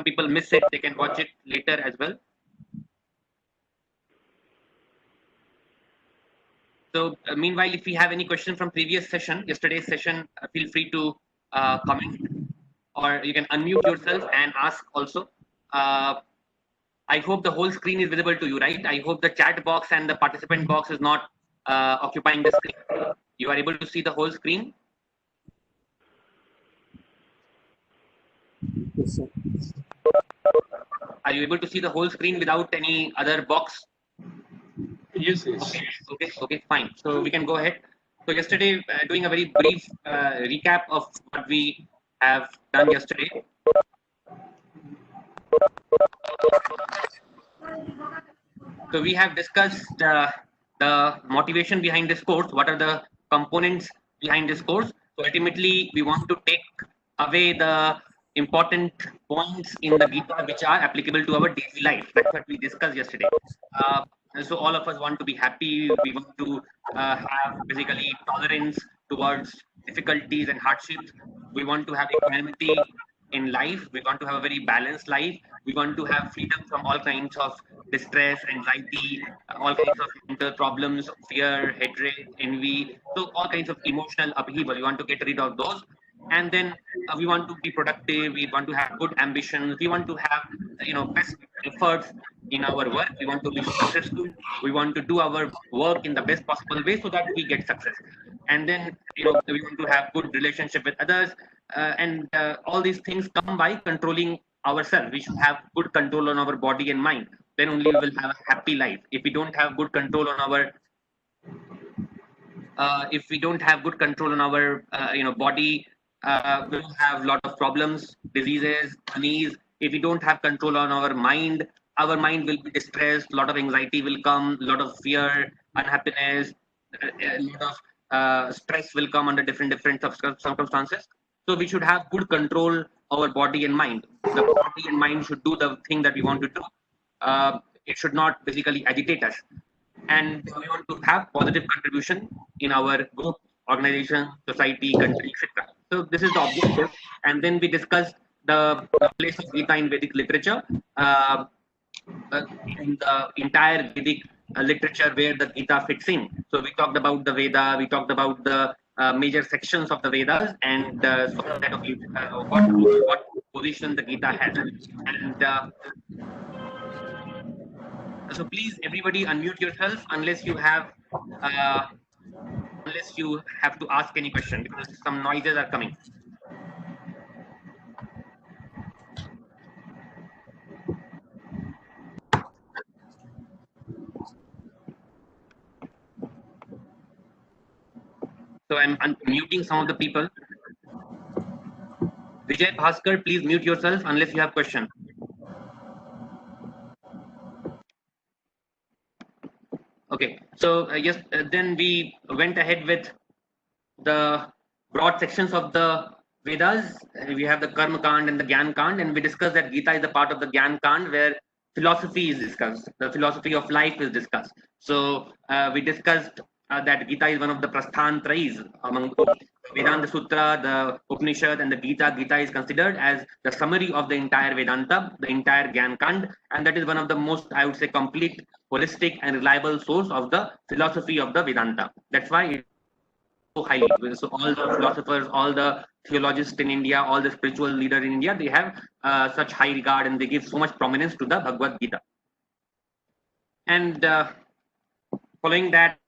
people miss it, they can watch it later as well. So meanwhile, if we have any question from previous session, yesterday's session, feel free to comment, or you can unmute yourself and ask also. I hope the whole screen is visible to you, right? I hope the chat box and the participant box is not occupying the screen. You are able to see the whole screen? Yes, sir. Are you able to see the whole screen without any other box? Yes, yes. Okay, fine. So we can go ahead. So yesterday, doing a very brief recap of what we have done yesterday. So we have discussed the motivation behind this course. What are the components behind this course? So ultimately, we want to take away the important points in the Gita which are applicable to our daily life. That's what we discussed yesterday. Uh, so all of us want to be happy. We want to have basically tolerance towards difficulties and hardships. We want to have equanimity in life. We want to have a very balanced life. We want to have freedom from all kinds of distress, anxiety, all kinds of mental problems, fear, hatred, envy. So all kinds of emotional upheaval. We want to get rid of those. And then we want to be productive. We want to have good ambitions. We want to have, best efforts in our work. We want to be successful. We want to do our work in the best possible way so that we get success. And then, we want to have good relationship with others. And all these things come by controlling ourselves. We should have good control on our body and mind. Then only we will have a happy life. If we don't have good control on our if we don't have good control on our body, we'll have a lot of problems, diseases, unease. If we don't have control on our mind will be distressed. A lot of anxiety will come, a lot of fear, unhappiness, a lot of stress will come under different circumstances. So we should have good control our body and mind. The body and mind should do the thing that we want to do. It should not basically agitate us, and we want to have positive contribution in our group, organization, society, country, etc. So this is the objective. And then we discussed the place of Gita in Vedic literature, uh, in the entire Vedic literature where the Gita fits in. So we talked about the Veda, we talked about the major sections of the Vedas, and saw that what position the Gita has. And so please, everybody, unmute yourself uh, unless you have to ask any question, because some noises are coming. So I'm muting some of the people. Vijay Bhaskar, please mute yourself unless you have question. Okay, so yes, then we went ahead with the broad sections of the Vedas. We have the Karma Kand and the Gyan Kand, and we discussed that Gita is a part of the Gyan Kand where philosophy is discussed, the philosophy of life is discussed. So we discussed that Gita is one of the Prasthantrayis among Vedanta Sutra, the Upanishad, and the Gita. Gita is considered as the summary of the entire Vedanta, the entire Gyan Kand, and that is one of the most, I would say, complete, holistic, and reliable source of the philosophy of the Vedanta. That's why it so highly. So all the philosophers, all the theologians in India, all the spiritual leaders in India, they have such high regard and they give so much prominence to the Bhagavad Gita. And following that,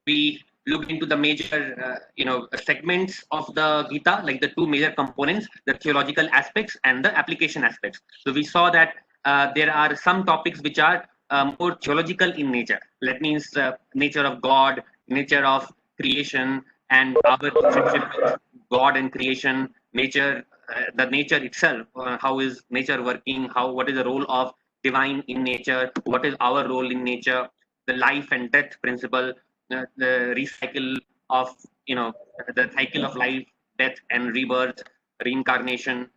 we looked into the major, segments of the Gita, like the two major components, the theological aspects and the application aspects. So we saw that there are some topics which are more theological in nature. That means nature of God, nature of creation, and our relationship with God and creation, nature, the nature itself. How is nature working? What is the role of divine in nature? What is our role in nature? The life and death principle, the recycle of the cycle of life, death, and rebirth, reincarnation.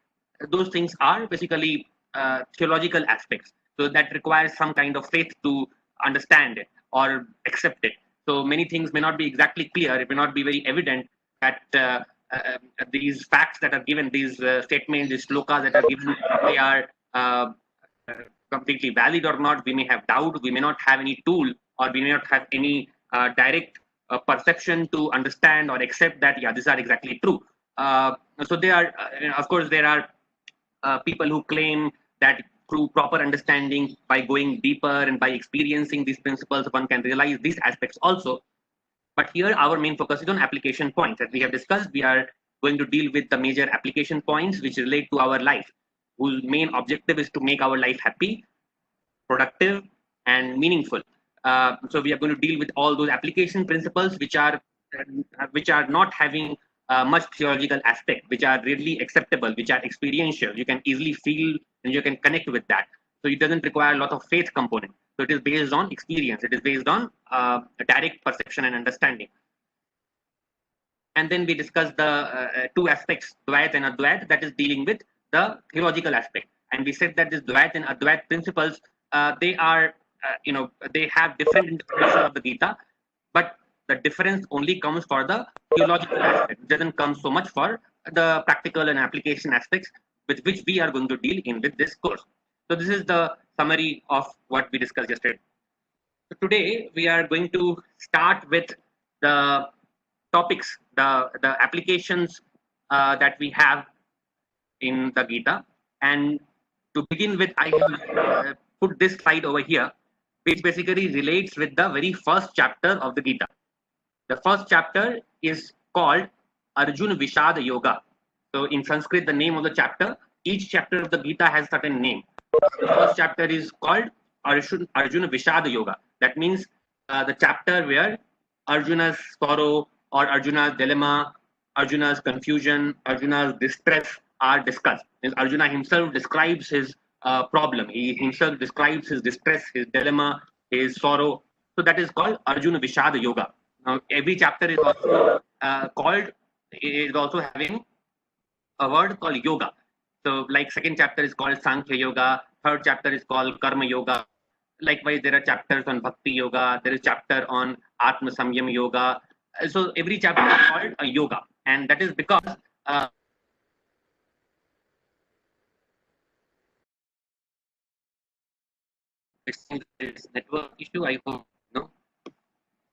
Those things are basically theological aspects. So that requires some kind of faith to understand it or accept it. So many things may not be exactly clear. It may not be very evident that these facts that are given, these statements, these slokas that are given, they are completely valid or not. We may have doubt, we may not have any tool, or we may not have any direct perception to understand or accept that, yeah, these are exactly true. So they are, of course, there are people who claim that through proper understanding, by going deeper and by experiencing these principles, one can realize these aspects also. But here our main focus is on application points. As we have discussed, we are going to deal with the major application points which relate to our life, whose main objective is to make our life happy, productive, and meaningful. So we are going to deal with all those application principles which are not having much theological aspect, which are readily acceptable, which are experiential. You can easily feel and you can connect with that. So it doesn't require a lot of faith component. So it is based on experience. It is based on direct perception and understanding. And then we discussed the two aspects, Dvayat and Advayat, that is dealing with the theological aspect. And we said that this Dvayat and Advayat principles, they are, they have different interpretation of the Gita, but the difference only comes for the theological aspect. It doesn't come so much for the practical and application aspects with which we are going to deal in with this course. So this is the summary of what we discussed yesterday. So today we are going to start with the topics, the applications that we have in the Gita. And to begin with, I have put this slide over here, which basically relates with the very first chapter of the Gita. The first chapter is called Arjuna Vishad Yoga. So in Sanskrit, the name of the chapter, each chapter of the Gita has a certain name. The first chapter is called Arjuna Vishad Yoga. That means the chapter where Arjuna's sorrow or Arjuna's dilemma, Arjuna's confusion, Arjuna's distress are discussed. Arjuna himself describes his problem. He himself describes his distress, his dilemma, his sorrow. So that is called Arjuna Vishad Yoga. Now every chapter is also is also having a word called yoga. So like second chapter is called Sankhya Yoga, third chapter is called Karma Yoga. Likewise, there are chapters on Bhakti Yoga, there is chapter on Atma Samyam Yoga. So every chapter is called a yoga, and that is because it's network issue, I hope. No.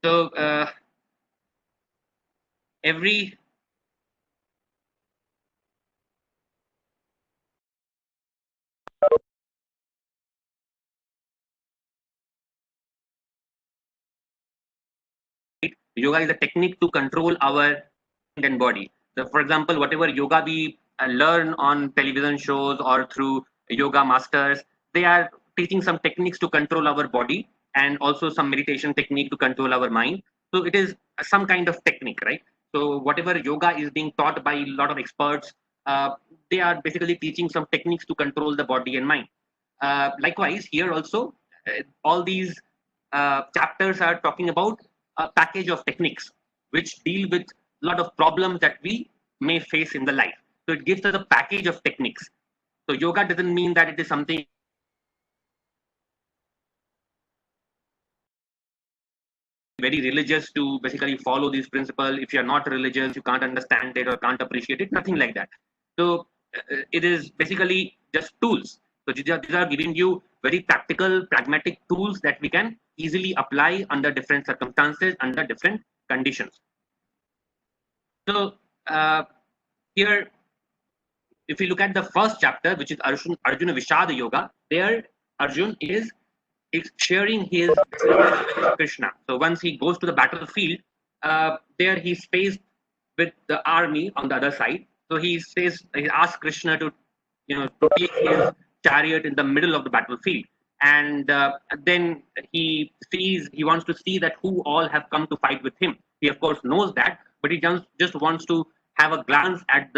So every yoga is a technique to control our mind and body. So, for example, whatever yoga we learn on television shows or through yoga masters, they are teaching some techniques to control our body and also some meditation technique to control our mind. So it is some kind of technique, right? So whatever yoga is being taught by a lot of experts, they are basically teaching some techniques to control the body and mind. Likewise, here also, all these chapters are talking about a package of techniques which deal with a lot of problems that we may face in the life. So it gives us a package of techniques. So yoga doesn't mean that it is something very religious to basically follow these principles. If you're not religious, you can't understand it or can't appreciate it, nothing like that. So it is basically just tools. So these are giving you very practical, pragmatic tools that we can easily apply under different circumstances, under different conditions. So here, if you look at the first chapter, which is Arjuna Vishad Yoga, there Arjun is sharing his with Krishna. So once he goes to the battlefield, there he's faced with the army on the other side. So he asks Krishna to take his chariot in the middle of the battlefield, and then he wants to see that who all have come to fight with him. He of course knows that, but he just wants to have a glance at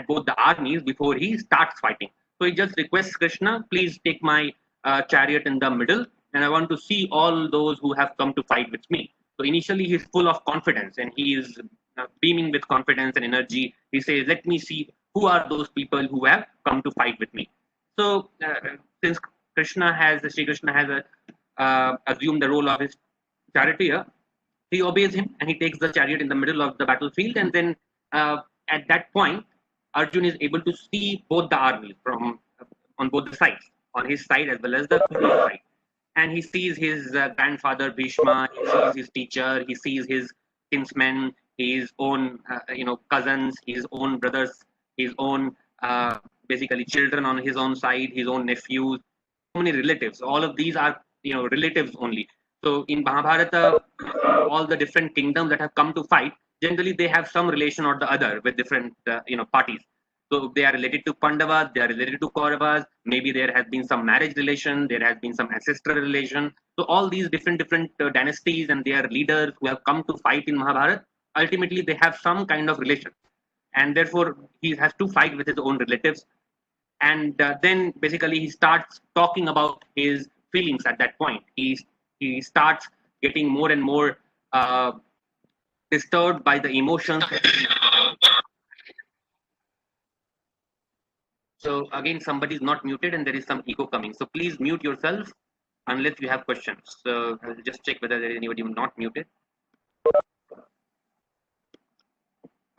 both the armies before he starts fighting. So he just requests Krishna, please take my chariot in the middle, and I want to see all those who have come to fight with me. So initially he's full of confidence and he is beaming with confidence and energy. He says, let me see who are those people who have come to fight with me. So since Sri Krishna has assumed the role of his charioteer, he obeys him and he takes the chariot in the middle of the battlefield, and then at that point, Arjun is able to see both the armies from on both the sides, on his side as well as the Kaurav's side. And he sees his grandfather Bhishma, he sees his teacher, he sees his kinsmen, his own cousins, his own brothers, his own basically children on his own side, his own nephews, so many relatives. All of these are relatives only. So in Mahabharata, all the different kingdoms that have come to fight, generally they have some relation or the other with different parties. So they are related to Pandavas, they are related to Kauravas. Maybe there has been some marriage relation, there has been some ancestral relation. So all these different dynasties and their leaders who have come to fight in Mahabharata, ultimately they have some kind of relation, and therefore he has to fight with his own relatives. And then basically he starts talking about his feelings at that point. He starts getting more and more disturbed by the emotions. So again, somebody is not muted and there is some echo coming. So please mute yourself unless you have questions. So I'll just check whether there is anybody not muted.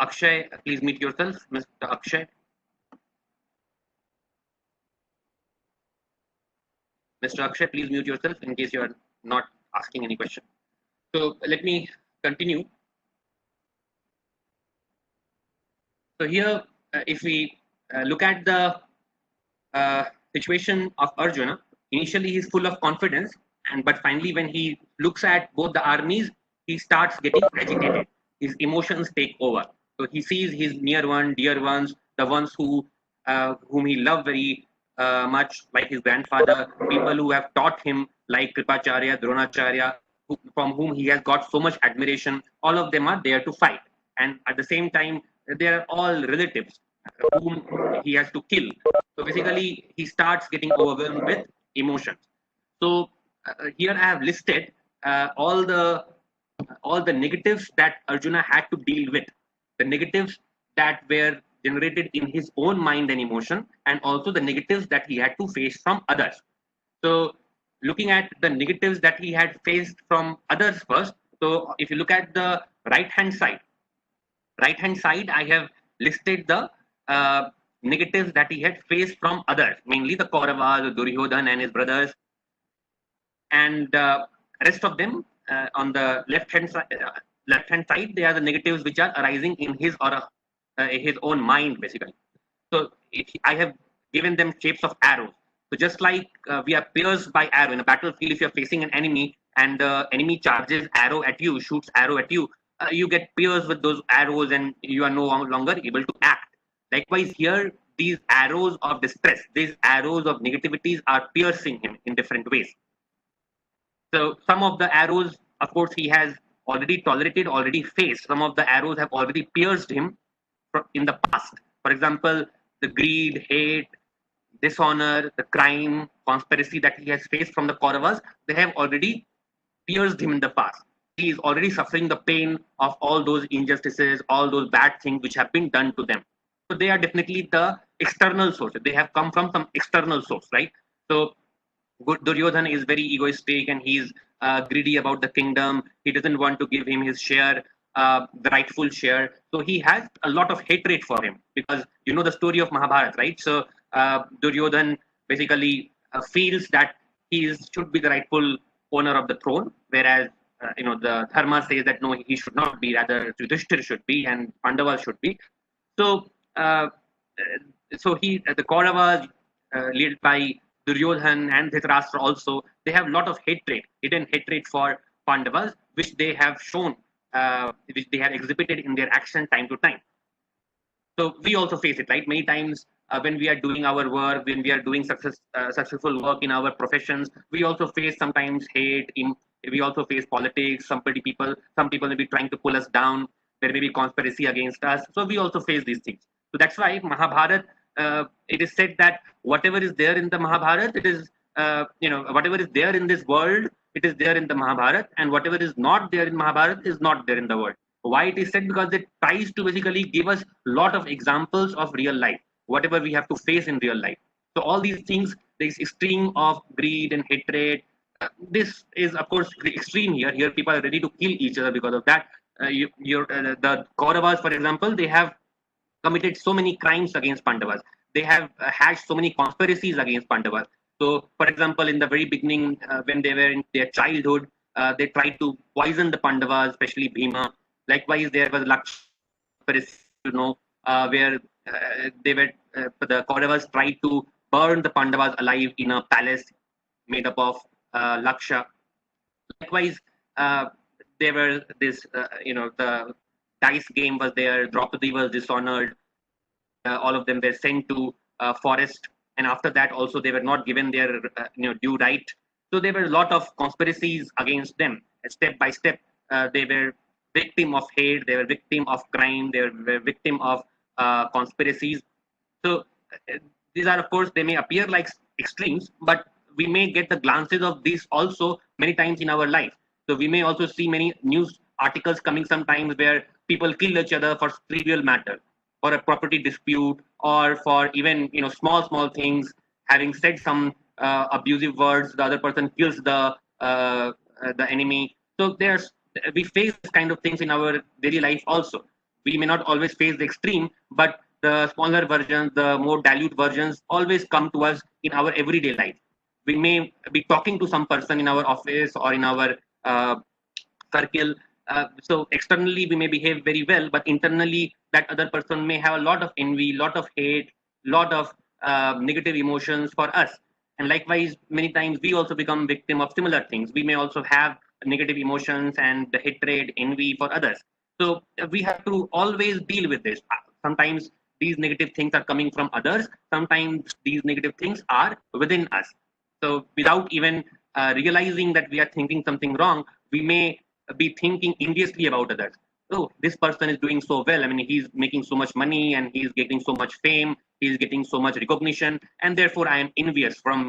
Akshay, please mute yourself, Mr. Akshay. Mr. Akshay, please mute yourself in case you are not asking any question. So let me continue. So here, if we look at the situation of Arjuna, initially he's full of confidence, but finally when he looks at both the armies, he starts getting agitated. His emotions take over. So he sees his near one, dear ones, the ones whom he loved very much, like his grandfather, people who have taught him, like Kripacharya, Dronacharya, from whom he has got so much admiration. All of them are there to fight, and at the same time, they are all relatives whom he has to kill. So basically, he starts getting overwhelmed with emotions. So here I have listed all the negatives that Arjuna had to deal with, the negatives that were generated in his own mind and emotion, and also the negatives that he had to face from others. So looking at the negatives that he had faced from others first. So if you look at the right hand side, I have listed the negatives that he had faced from others, mainly the Kauravas, Duryodhan and his brothers, and rest of them on the left hand side, they are the negatives which are arising in his or his own mind, basically. So I have given them shapes of arrows. So just like we are pierced by arrow in a battlefield, if you're facing an enemy and the enemy charges arrow at you, shoots arrow at you, you get pierced with those arrows and you are no longer able to act. Likewise here, these arrows of distress, these arrows of negativities are piercing him in different ways. So some of the arrows, of course, he has already tolerated, already faced. Some of the arrows have already pierced him in the past. For example, the greed, hate, dishonor, the crime, conspiracy that he has faced from the Kauravas, they have already pierced him in the past. He is already suffering the pain of all those injustices, all those bad things which have been done to them. So they are definitely the external source. They have come from some external source, right? So Duryodhan is very egoistic and he's greedy about the kingdom. He doesn't want to give him his share, the rightful share. So he has a lot of hatred for him because you know the story of Mahabharata, right? So Duryodhan basically feels that he should be the rightful owner of the throne, whereas the Dharma says that no, he should not be. Rather, Yudhishthir should be and Pandavas should be. So the Kauravas, led by Duryodhan and Dhritarashtra also, they have a lot of hatred, hidden hatred for Pandavas, which they have shown, which they have exhibited in their action time to time. So we also face it, right? Many times when we are doing our work, when we are doing successful work in our professions, we also face sometimes hate. We also face politics. Some people may be trying to pull us down. There may be conspiracy against us. So we also face these things. So that's why Mahabharata, it is said that whatever is there in the Mahabharata, it is, whatever is there in this world, it is there in the Mahabharata, and whatever is not there in Mahabharata is not there in the world. Why it is said? Because it tries to basically give us a lot of examples of real life, whatever we have to face in real life. So all these things, this extreme of greed and hatred, this is of course the extreme here. Here people are ready to kill each other because of that. the Kauravas, for example, they have committed so many crimes against Pandavas. They have hatched so many conspiracies against Pandavas. So, for example, in the very beginning, when they were in their childhood, they tried to poison the Pandavas, especially Bhima. Likewise, there was Lakshmana conspiracy, where the Kauravas tried to burn the Pandavas alive in a palace made up of Laksha. Likewise, uh, there were this, the dice game was there. Draupadi was dishonored. All of them were sent to forest, and after that, also they were not given their due right. So there were a lot of conspiracies against them. Step by step, they were victim of hate. They were victim of crime. They were victim of conspiracies. So these are, of course, they may appear like extremes, but we may get the glances of these also many times in our life. So we may also see many news articles coming sometimes where people kill each other for trivial matter, for a property dispute, or for even small things. Having said some abusive words, the other person kills the enemy. So we face this kind of things in our daily life also. We may not always face the extreme, but the smaller versions, the more dilute versions always come to us in our everyday life. We may be talking to some person in our office or in our uh, circle. So externally we may behave very well, but internally that other person may have a lot of envy, lot of hate, lot of negative emotions for us. And likewise, many times we also become victim of similar things. We may also have negative emotions and the hatred, envy for others. So we have to always deal with this. Sometimes these negative things are coming from others. Sometimes these negative things are within us. So without even realizing that we are thinking something wrong, we may be thinking enviously about others. Oh, this person is doing so well. I mean, he's making so much money and he's getting so much fame. He's getting so much recognition, and therefore I am envious from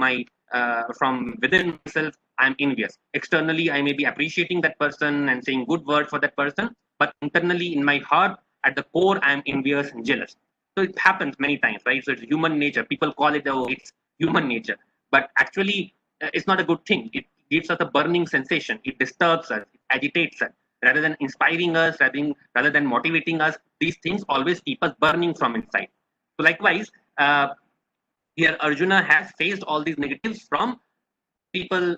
within myself. I'm envious. Externally, I may be appreciating that person and saying good words for that person, but internally, in my heart, at the core, I'm envious and jealous. So it happens many times, right? So it's human nature. People call it, oh, it's human nature, but actually, it's not a good thing. It gives us a burning sensation. It disturbs us. It agitates us. Rather than inspiring us, rather than motivating us, these things always keep us burning from inside. So likewise, here Arjuna has faced all these negatives from people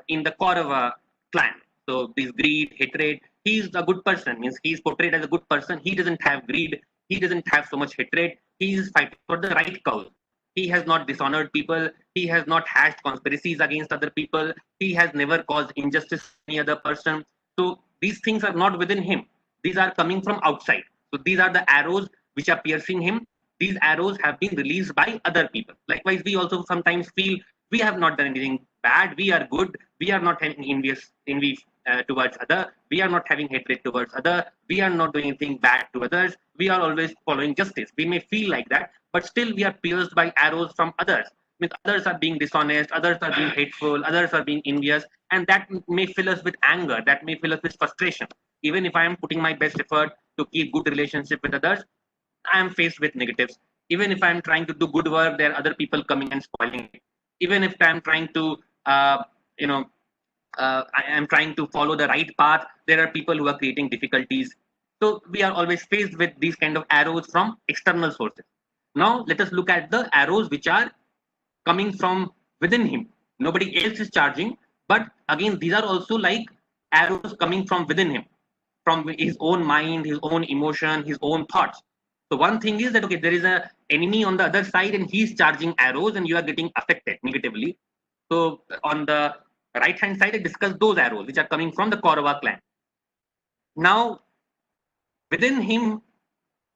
in the Kaurava clan. So this greed, hatred, he's a good person, means he's portrayed as a good person. He doesn't have greed. He doesn't have so much hatred. He is fighting for the right cause. He has not dishonored people. He has not hatched conspiracies against other people. He has never caused injustice to any other person. So these things are not within him. These are coming from outside. So these are the arrows which are piercing him. These arrows have been released by other people. Likewise, we also sometimes feel we have not done anything bad. We are good. We are not having envy towards other. We are not having hatred towards other. We are not doing anything bad to others. We are always following justice. We may feel like that, but still we are pierced by arrows from others. Means others are being dishonest, others are being hateful, others are being envious, and that may fill us with anger. That may fill us with frustration. Even if I am putting my best effort to keep good relationship with others, I am faced with negatives. Even if I am trying to do good work, there are other people coming and spoiling it. Even if I am trying to, you know, I am trying to follow the right path, there are people who are creating difficulties. So we are always faced with these kind of arrows from external sources. Now let us look at the arrows which are coming from within him. Nobody else is charging, but again, these are also like arrows coming from within him, from his own mind, his own emotion, his own thoughts. So one thing is that okay, there is a enemy on the other side, and he's charging arrows, and you are getting affected negatively. So on the right hand side, I discuss those arrows which are coming from the Kaurava clan. Now within him,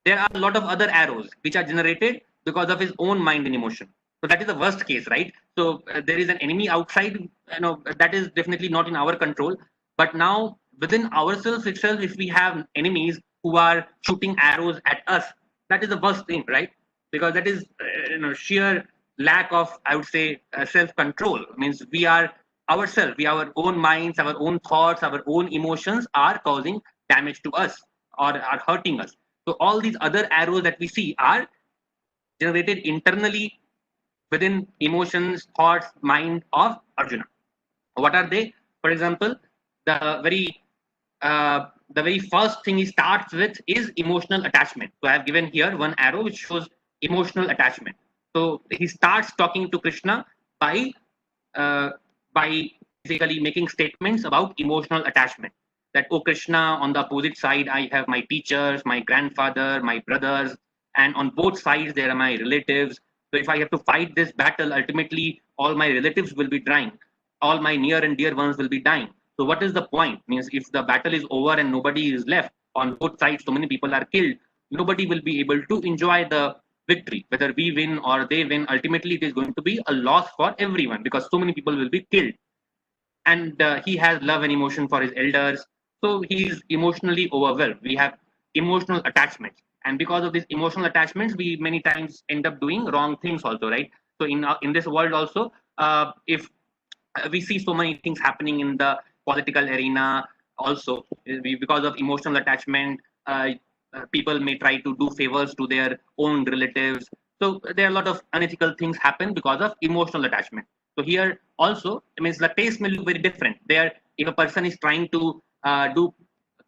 there are a lot of other arrows which are generated because of his own mind and emotion. So that is the worst case, right? So there is an enemy outside, that is definitely not in our control. But now within ourselves itself, if we have enemies who are shooting arrows at us, that is the worst thing, right? Because that is sheer lack of, I would say, self-control. Means we are ourselves, our own minds, our own thoughts, our own emotions are causing damage to us or are hurting us. So all these other arrows that we see are generated internally within emotions, thoughts, mind of Arjuna. What are they? For example, the very the very first thing he starts with is emotional attachment. So I have given here one arrow which shows emotional attachment. So he starts talking to Krishna by uh, by basically making statements about emotional attachment. That, oh Krishna, on the opposite side I have my teachers, my grandfather, my brothers, and on both sides there are my relatives. So if I have to fight this battle, ultimately all my relatives will be dying, all my near and dear ones will be dying. So what is the point? Means if the battle is over and nobody is left on both sides, so many people are killed, nobody will be able to enjoy the victory. Whether we win or they win, ultimately it is going to be a loss for everyone because so many people will be killed. And he has love and emotion for his elders. So he is emotionally overwhelmed. We have emotional attachments. And because of these emotional attachments, we many times end up doing wrong things also, right? So in this world also, if we see so many things happening in the political arena also, because of emotional attachment, people may try to do favors to their own relatives. So there are a lot of unethical things happen because of emotional attachment. So here also, it means the taste may look very different. There, if a person is trying to do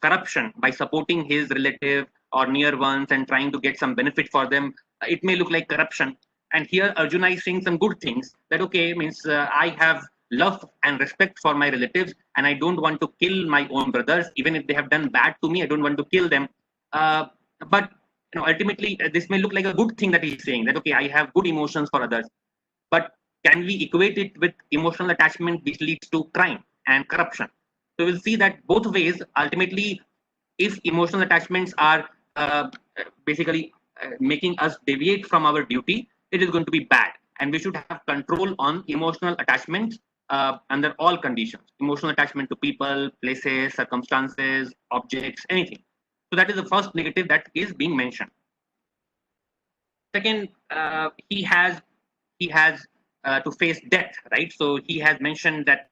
corruption by supporting his relative or near ones and trying to get some benefit for them, it may look like corruption. And here Arjuna is saying some good things, that okay, means I have love and respect for my relatives, and I don't want to kill my own brothers, even if they have done bad to me. I don't want to kill them. Uh, but ultimately, this may look like a good thing that he's saying, that okay, I have good emotions for others. But can we equate it with emotional attachment, which leads to crime and corruption? So we'll see that both ways. Ultimately, if emotional attachments are basically making us deviate from our duty, it is going to be bad. And we should have control on emotional attachments under all conditions. Emotional attachment to people, places, circumstances, objects, anything. So that is the first negative that is being mentioned. Second, he has to face death, right? So he has mentioned that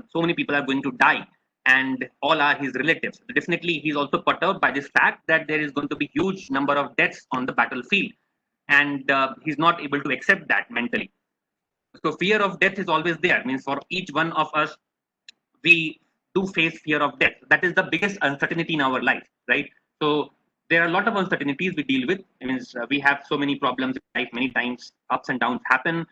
so many people are going to die, and all are his relatives. Definitely, he's also put out by this fact that there is going to be huge number of deaths on the battlefield, and he's not able to accept that mentally. So fear of death is always there. Means for each one of us, we do face fear of death. That is the biggest uncertainty in our life, right? So there are a lot of uncertainties we deal with. It means we have so many problems in life. Many times ups and downs happen.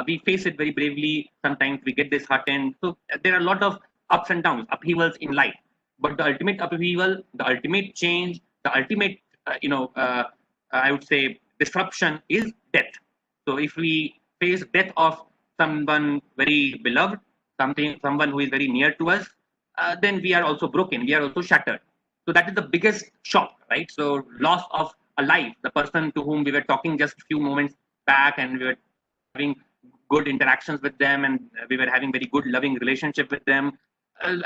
We face it very bravely. Sometimes we get disheartened. So there are a lot of ups and downs, upheavals in life. But the ultimate upheaval, the ultimate change, the ultimate, I would say, disruption is death. So if we face death of someone very beloved, someone who is very near to us, then we are also broken, we are also shattered. So that is the biggest shock, right? So loss of a life, the person to whom we were talking just a few moments back, and we were having good interactions with them, and we were having very good loving relationship with them,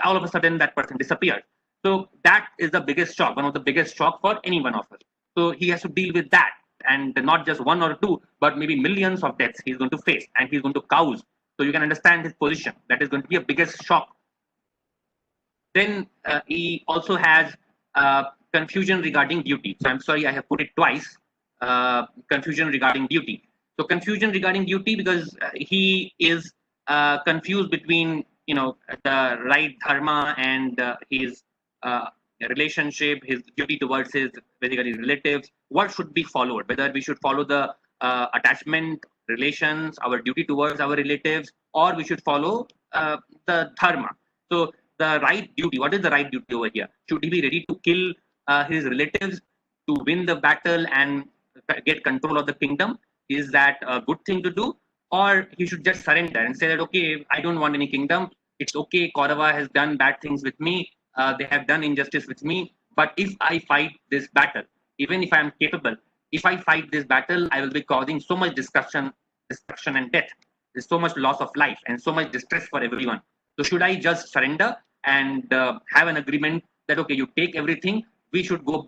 all of a sudden that person disappeared. So that is the biggest shock, one of the biggest shock for any one of us. So he has to deal with that, and not just one or two, but maybe millions of deaths he's going to face, and he's going to cause. So you can understand his position. That is going to be a biggest shock. Then he also has confusion regarding duty. So I'm sorry, I have put it twice. Confusion regarding duty. So confusion regarding duty, because he is confused between the right dharma and his relationship, his duty towards his basically relatives. What should be followed? Whether we should follow the attachment relations, our duty towards our relatives, or we should follow the dharma. So the right duty. What is the right duty over here? Should he be ready to kill his relatives to win the battle and get control of the kingdom? Is that a good thing to do? Or he should just surrender and say that, okay, I don't want any kingdom. It's okay. Kaurava has done bad things with me. They have done injustice with me. But if I fight this battle, even if I am capable, if I fight this battle, I will be causing so much destruction and death. There's so much loss of life and so much distress for everyone. So should I just surrender and have an agreement that, okay, you take everything, we should go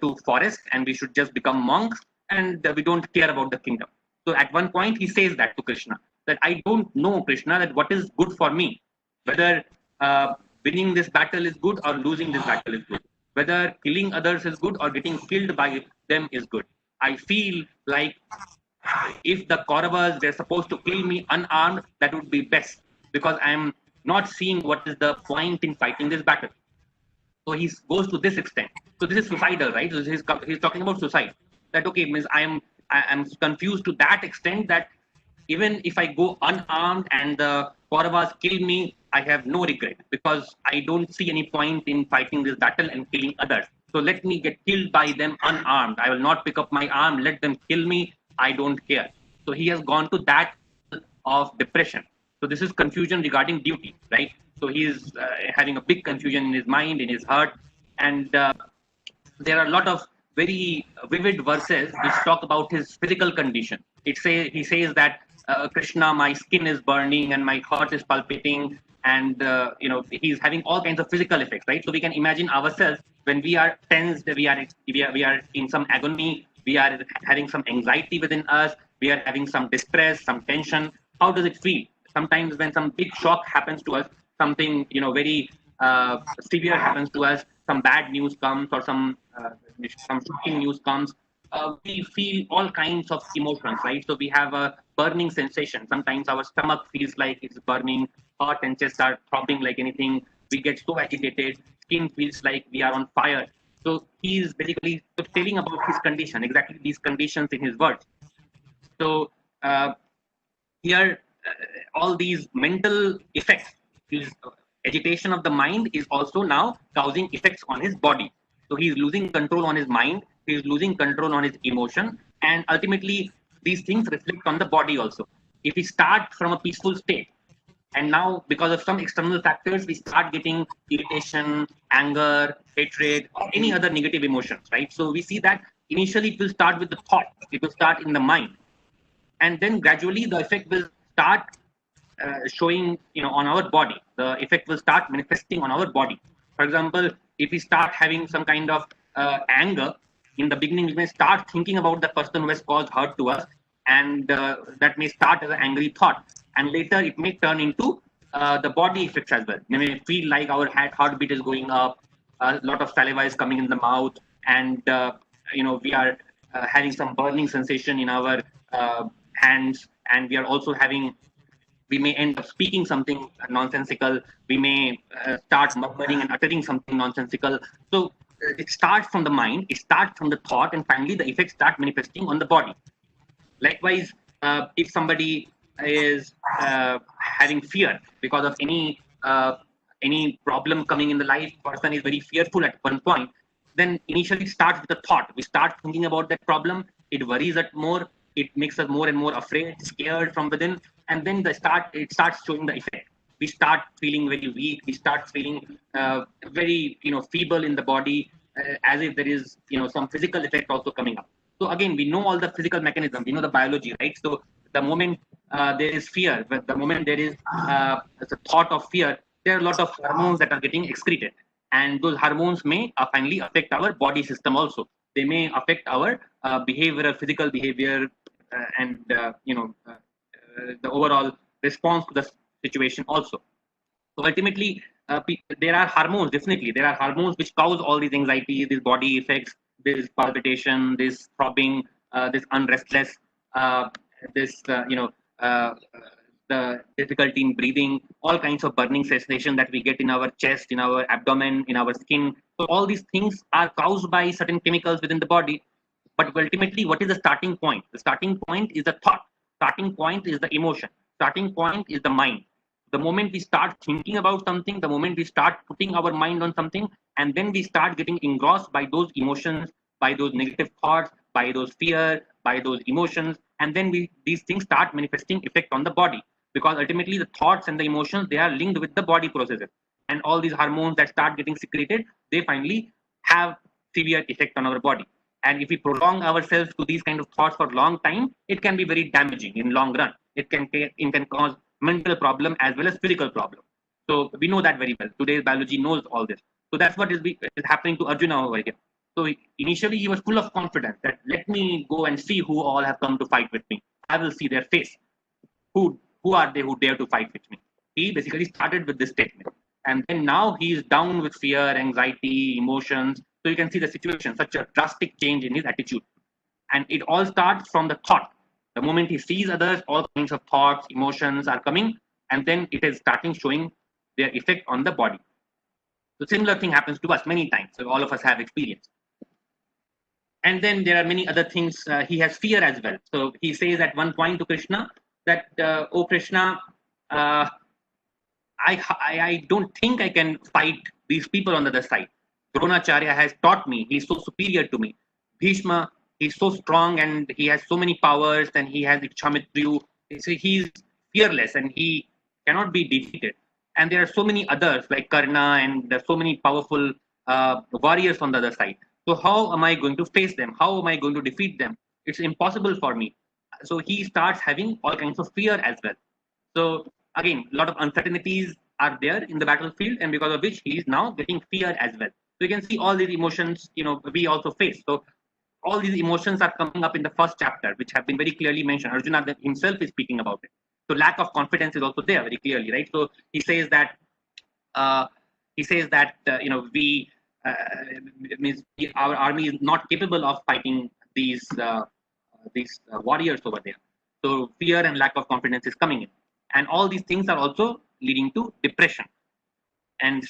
to forest and we should just become monks, and we don't care about the kingdom. So at one point he says that to Krishna, that I don't know, Krishna, that what is good for me, whether winning this battle is good or losing this battle is good, whether killing others is good or getting killed by them is good. I feel like if the Kauravas were supposed to kill me unarmed, that would be best, because I'm not seeing what is the point in fighting this battle. So he goes to this extent. So this is suicidal, right? So he's talking about suicide. That okay, means I am confused to that extent that even if I go unarmed and the Kauravas kill me, I have no regret because I don't see any point in fighting this battle and killing others. So let me get killed by them unarmed. I will not pick up my arm. Let them kill me. I don't care. So he has gone to that of depression. So this is confusion regarding duty, right? So he is having a big confusion in his mind, in his heart, and there are a lot of very vivid verses which talk about his physical condition. He says that Krishna, my skin is burning and my heart is palpitating, and he's having all kinds of physical effects, right? So we can imagine ourselves when we are tensed, we are in some agony, we are having some anxiety within us, we are having some distress, some tension. How does it feel? Sometimes when some big shock happens to us, something very severe happens to us, some bad news comes or some shocking news comes, we feel all kinds of emotions, right? So we have a burning sensation. Sometimes our stomach feels like it's burning, heart and chest are throbbing like anything. We get so agitated, skin feels like we are on fire. So he is basically telling about his condition, exactly these conditions in his words. So uh, here, all these mental effects, his agitation of the mind is also now causing effects on his body. So he's losing control on his mind, he's losing control on his emotion, and ultimately these things reflect on the body also. If we start from a peaceful state, and now because of some external factors, we start getting irritation, anger, hatred, or any other negative emotions, right? So we see that initially it will start with the thought, it will start in the mind, and then gradually the effect will start showing on our body. The effect will start manifesting on our body. For example, if we start having some kind of anger in the beginning, we may start thinking about the person who has caused hurt to us, and that may start as an angry thought, and later it may turn into the body effects as well. We may feel like our heartbeat is going up, a lot of saliva is coming in the mouth, and we are having some burning sensation in our hands, and we are also having, we may end up speaking something nonsensical, we may start murmuring and uttering something nonsensical. So it starts from the mind, it starts from the thought, and finally the effects start manifesting on the body. Likewise, if somebody is having fear because of any problem coming in the life, person is very fearful at one point, then initially it starts with a thought. We start thinking about that problem, it worries us more, it makes us more and more afraid, scared from within, and then it starts showing the effect. We start feeling very weak, we start feeling very feeble in the body, as if there is some physical effect also coming up. So again, we know all the physical mechanism, we know the biology, right? So the moment there is fear, the moment there is the thought of fear, there are a lot of hormones that are getting excreted, and those hormones may finally affect our body system also. They may affect our behavioral, physical behavior, and the overall response to the situation also. So ultimately, there are hormones. Definitely, there are hormones which cause all these anxiety, these body effects, this palpitation, this throbbing, this unrestless, uh, this the difficulty in breathing, all kinds of burning sensation that we get in our chest, in our abdomen, in our skin. So all these things are caused by certain chemicals within the body. But ultimately, what is the starting point? The starting point is the thought. Starting point is the emotion. Starting point is the mind. The moment we start thinking about something, the moment we start putting our mind on something, and then we start getting engrossed by those emotions, by those negative thoughts, by those fear, by those emotions, and then these things start manifesting effect on the body, because ultimately the thoughts and the emotions, they are linked with the body processes, and all these hormones that start getting secreted, they finally have severe effect on our body. And if we prolong ourselves to these kind of thoughts for a long time, it can be very damaging in long run. It can cause mental problem as well as physical problem. So we know that very well. Today's biology knows all this. So that's what is happening to Arjuna over here. So initially he was full of confidence that let me go and see who all have come to fight with me. I will see their face. Who are they who dare to fight with me? He basically started with this statement. And then now he is down with fear, anxiety, emotions. So you can see the situation, such a drastic change in his attitude. And it all starts from the thought. The moment he sees others, all kinds of thoughts, emotions are coming, and then it is starting showing their effect on the body. So similar thing happens to us many times. So all of us have experience. And then there are many other things. He has fear as well. So he says at one point to Krishna that, "Oh Krishna, uh, I don't think I can fight these people on the other side. Dronacharya has taught me. He's so superior to me. Bhishma, he's so strong and he has so many powers, and he has Ichhamitru. So he's fearless and he cannot be defeated. And there are so many others like Karna, and there's so many powerful warriors on the other side. So how am I going to face them? How am I going to defeat them? It's impossible for me." So he starts having all kinds of fear as well. So again, a lot of uncertainties are there in the battlefield, and because of which he is now getting fear as well. So you can see all these emotions, we also face. So all these emotions are coming up in the first chapter, which have been very clearly mentioned. Arjuna himself is speaking about it. So lack of confidence is also there very clearly, right? So he says that we means our army is not capable of fighting these warriors over there. So fear and lack of confidence is coming in, and all these things are also leading to depression and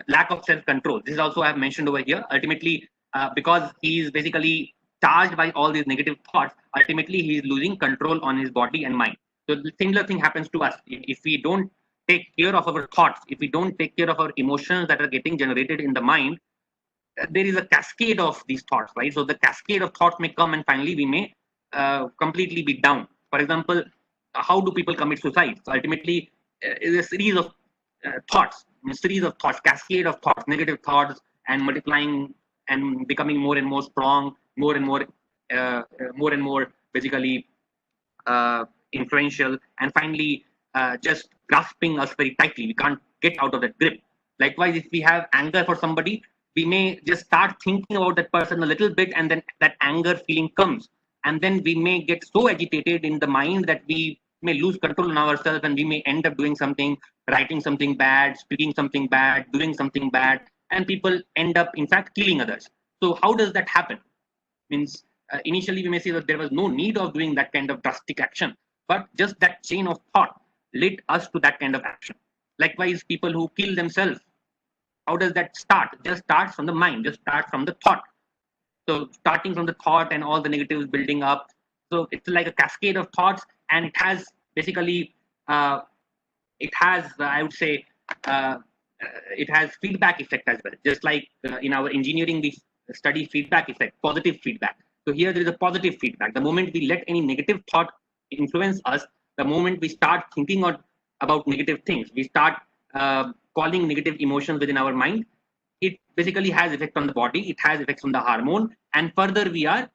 lack of self control. This is also I have mentioned over here. Ultimately, because he is basically charged by all these negative thoughts, ultimately he is losing control on his body and mind. So the similar thing happens to us if we don't take care of our thoughts, if we don't take care of our emotions that are getting generated in the mind. There is a cascade of these thoughts, right? So the cascade of thoughts may come, and finally we may completely be down. For example, how do people commit suicide? So ultimately, is a series of cascade of thoughts, negative thoughts, and multiplying and becoming more and more strong, more and more basically influential, and finally just grasping us very tightly. We can't get out of that grip. Likewise, if we have anger for somebody, we may just start thinking about that person a little bit, and then that anger feeling comes, and then we may get so agitated in the mind that we may lose control on ourselves, and we may end up doing something, writing something bad, speaking something bad, doing something bad, and people end up in fact killing others. So how does that happen? Means initially we may say that there was no need of doing that kind of drastic action, but just that chain of thought led us to that kind of action. Likewise, people who kill themselves, how does that start? Just starts from the mind, just starts from the thought. So starting from the thought and all the negatives building up. So it's like a cascade of thoughts, and it has basically, I would say, it has feedback effect as well. Just like in our engineering, we study feedback effect, positive feedback. So here there is a positive feedback. The moment we let any negative thought influence us, the moment we start thinking about negative things, we start calling negative emotions within our mind, it basically has effect on the body, it has effects on the hormone, and further we are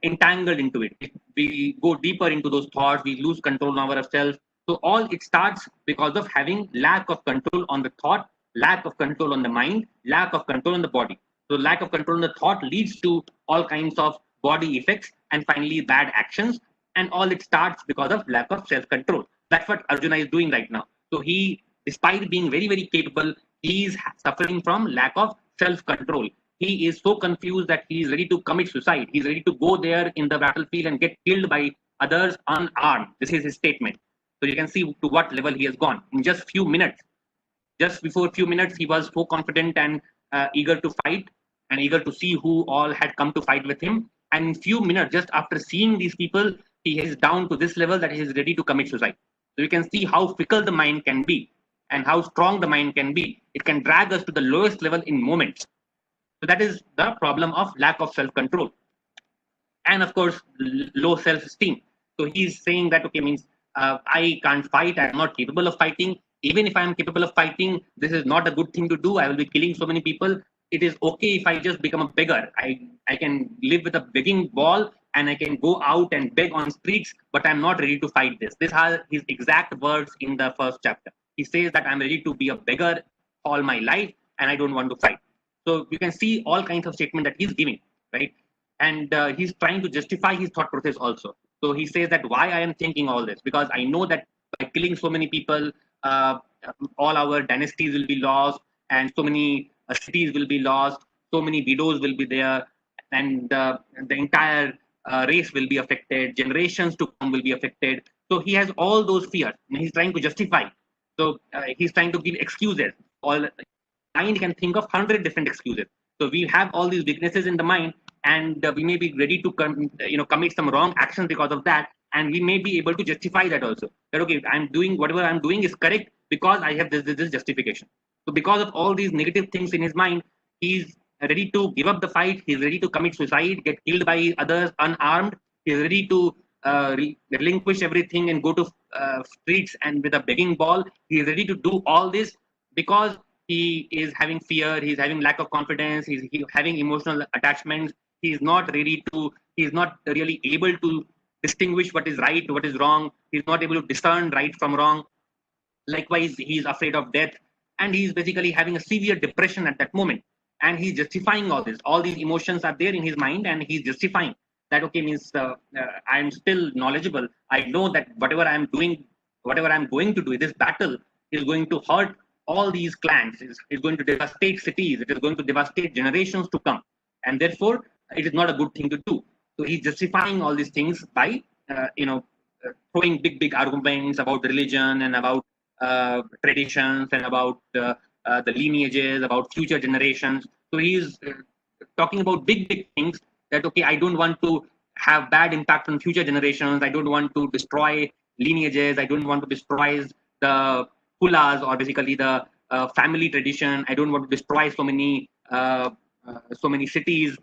entangled into it. We go deeper into those thoughts, we lose control over ourselves. So all it starts because of having lack of control on the thought, lack of control on the mind, lack of control on the body. So lack of control on the thought leads to all kinds of body effects, and finally bad actions, and all it starts because of lack of self-control. That's what Arjuna is doing right now. So he, despite being very, very capable, he is suffering from lack of self-control. He is so confused that he is ready to commit suicide. He is ready to go there in the battlefield and get killed by others unarmed. This is his statement. So you can see to what level he has gone in just few minutes. Just before a few minutes, he was so confident and eager to fight and eager to see who all had come to fight with him. And in few minutes, just after seeing these people, he is down to this level that he is ready to commit suicide. So you can see how fickle the mind can be and how strong the mind can be. It can drag us to the lowest level in moments. So that is the problem of lack of self-control. And of course, low self-esteem. So he's saying that, okay, means I can't fight, I'm not capable of fighting. Even if I'm capable of fighting, this is not a good thing to do. I will be killing so many people. It is okay if I just become a beggar. I can live with a begging ball and I can go out and beg on streets, but I'm not ready to fight this. These are his exact words in the first chapter. He says that I'm ready to be a beggar all my life and I don't want to fight. So you can see all kinds of statement that he's giving, right? And he's trying to justify his thought process also. So he says that why I am thinking all this, because I know that by killing so many people, all our dynasties will be lost, and so many cities will be lost, so many widows will be there, and the entire race will be affected, generations to come will be affected. So he has all those fears, and he's trying to justify. So he's trying to give excuses. All mind can think of 100 different excuses. So we have all these weaknesses in the mind, and we may be ready to commit some wrong actions because of that, and we may be able to justify that also. That okay, I'm doing whatever I'm doing is correct because I have this justification. So because of all these negative things in his mind, he's ready to give up the fight. He's ready to commit suicide, get killed by others unarmed. He's ready to relinquish everything and go to streets and with a begging ball. He's ready to do all this because he is having fear. He's having lack of confidence. He's having emotional attachments. He's not ready to. He's not really able to distinguish what is right, what is wrong. He's not able to discern right from wrong. Likewise, he's afraid of death, and he's basically having a severe depression at that moment. And he's justifying all this. All these emotions are there in his mind, and he's justifying that okay means I'm still knowledgeable. I know that whatever I'm doing, whatever I'm going to do, this battle is going to hurt all these clans. Is going to devastate cities. It is going to devastate generations to come, and therefore it is not a good thing to do. So he's justifying all these things by throwing big arguments about religion and about traditions and about the lineages, about future generations. So he's talking about big things that okay, I don't want to have bad impact on future generations. I don't want to destroy lineages. I don't want to destroy the kulas or basically the family tradition. I don't want to destroy so many cities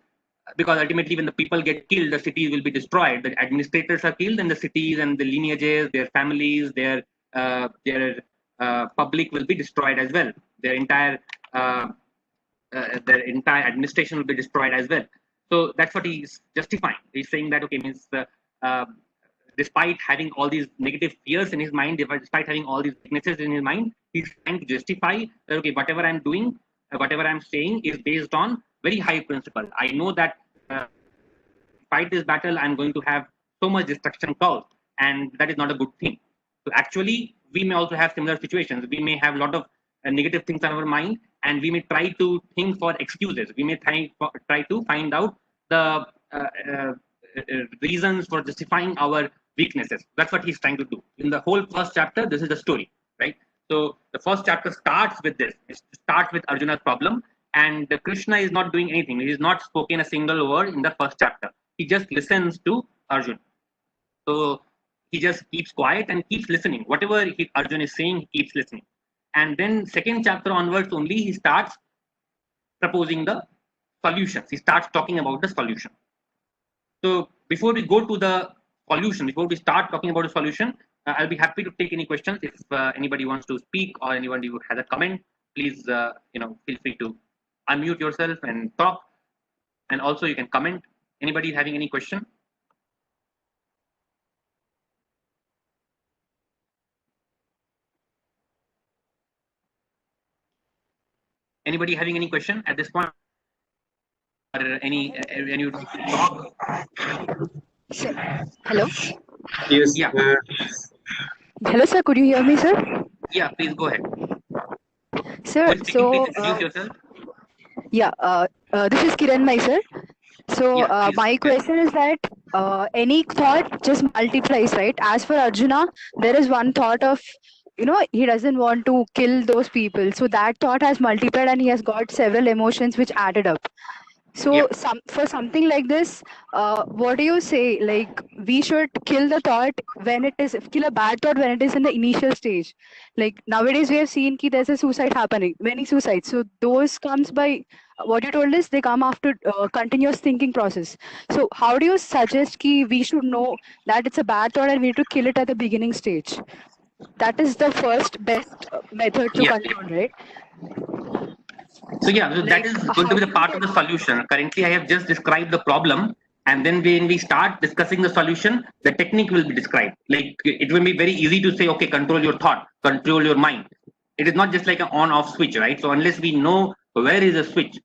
because ultimately when the people get killed, the cities will be destroyed. The administrators are killed, and the cities and the lineages, their families, their public will be destroyed as well. Their entire administration will be destroyed as well. So that's what he's justifying. He's saying that okay means despite having all these negative fears in his mind, despite having all these weaknesses in his mind, he's trying to justify that okay, whatever I'm doing, whatever I'm saying is based on very high principle. I know that fight this battle, I'm going to have so much destruction caused, and that is not a good thing. So actually, we may also have similar situations. We may have a lot of negative things on our mind, and we may try to think for excuses. We may try to find out the reasons for justifying our weaknesses. That's what he's trying to do. In the whole first chapter, this is the story, right? So the first chapter starts with this. It starts with Arjuna's problem, and Krishna is not doing anything. He is not spoken a single word in the first chapter. He just listens to Arjuna. So he just keeps quiet and keeps listening. Whatever Arjuna is saying, he keeps listening. And then second chapter onwards only, he starts proposing the solutions. He starts talking about the solution. So before we go to the solution, before we start talking about the solution, I'll be happy to take any questions. If anybody wants to speak or anybody who has a comment, please feel free to unmute yourself and talk. And also you can comment. Anybody having any question? Anybody having any question at this point? Or any talk? Hello. Yes. Yeah. Hello, sir. Could you hear me, sir? Yeah, please go ahead. Sir, so please introduce yourself. Yeah, this is Kiran, my sir. So Yeah, my question is that any thought just multiplies, right? As for Arjuna, there is one thought of, he doesn't want to kill those people. So that thought has multiplied and he has got several emotions which added up. So Yep. for something like this, what do you say? Like we should kill the thought kill a bad thought when it is in the initial stage. Like nowadays we have seen that there's a suicide happening, many suicides. So those comes by what you told us, they come after continuous thinking process. So how do you suggest that we should know that it's a bad thought and we need to kill it at the beginning stage? That is the first best method to control, right? So yeah, so that is going to be the part of the solution. Currently, I have just described the problem, and then when we start discussing the solution, the technique will be described. Like it will be very easy to say, okay, control your thought, control your mind. It is not just like an on-off switch, right? So unless we know where is the switch,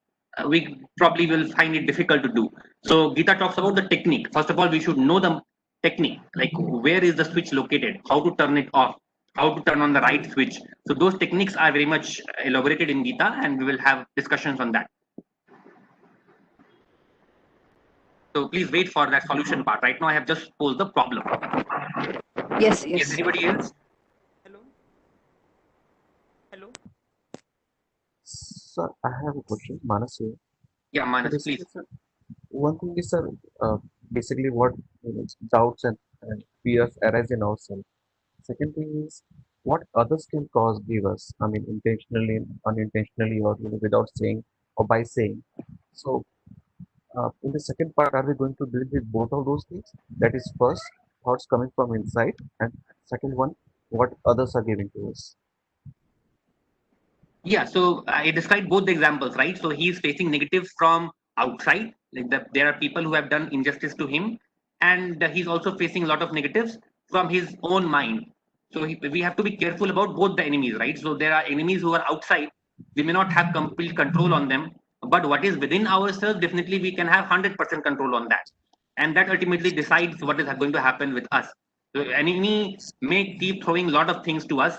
we probably will find it difficult to do. So Gita talks about the technique. First of all, we should know the technique, like where is the switch located, how to turn it off, how to turn on the right switch. So those techniques are very much elaborated in Gita, and we will have discussions on that. So please wait for that solution part. Right now, I have just posed the problem. Yes. Anybody else? Hello. sir, I have a question, Manas here. Yeah, So Manas, basically, please. sir, one thing is, sir, basically what doubts and fears arise in ourselves. Second thing is what others can cause give us. I mean, intentionally, unintentionally, or without saying or by saying. So, in the second part, are we going to deal with both of those things? That is first thoughts coming from inside, and second one, what others are giving to us. Yeah, so I described both the examples, right? So he's facing negatives from outside, like there are people who have done injustice to him, and he's also facing a lot of negatives from his own mind. So we have to be careful about both the enemies, right? So there are enemies who are outside. We may not have complete control on them, but what is within ourselves, definitely we can have 100% control on that, and that ultimately decides what is going to happen with us. So enemy may keep throwing a lot of things to us,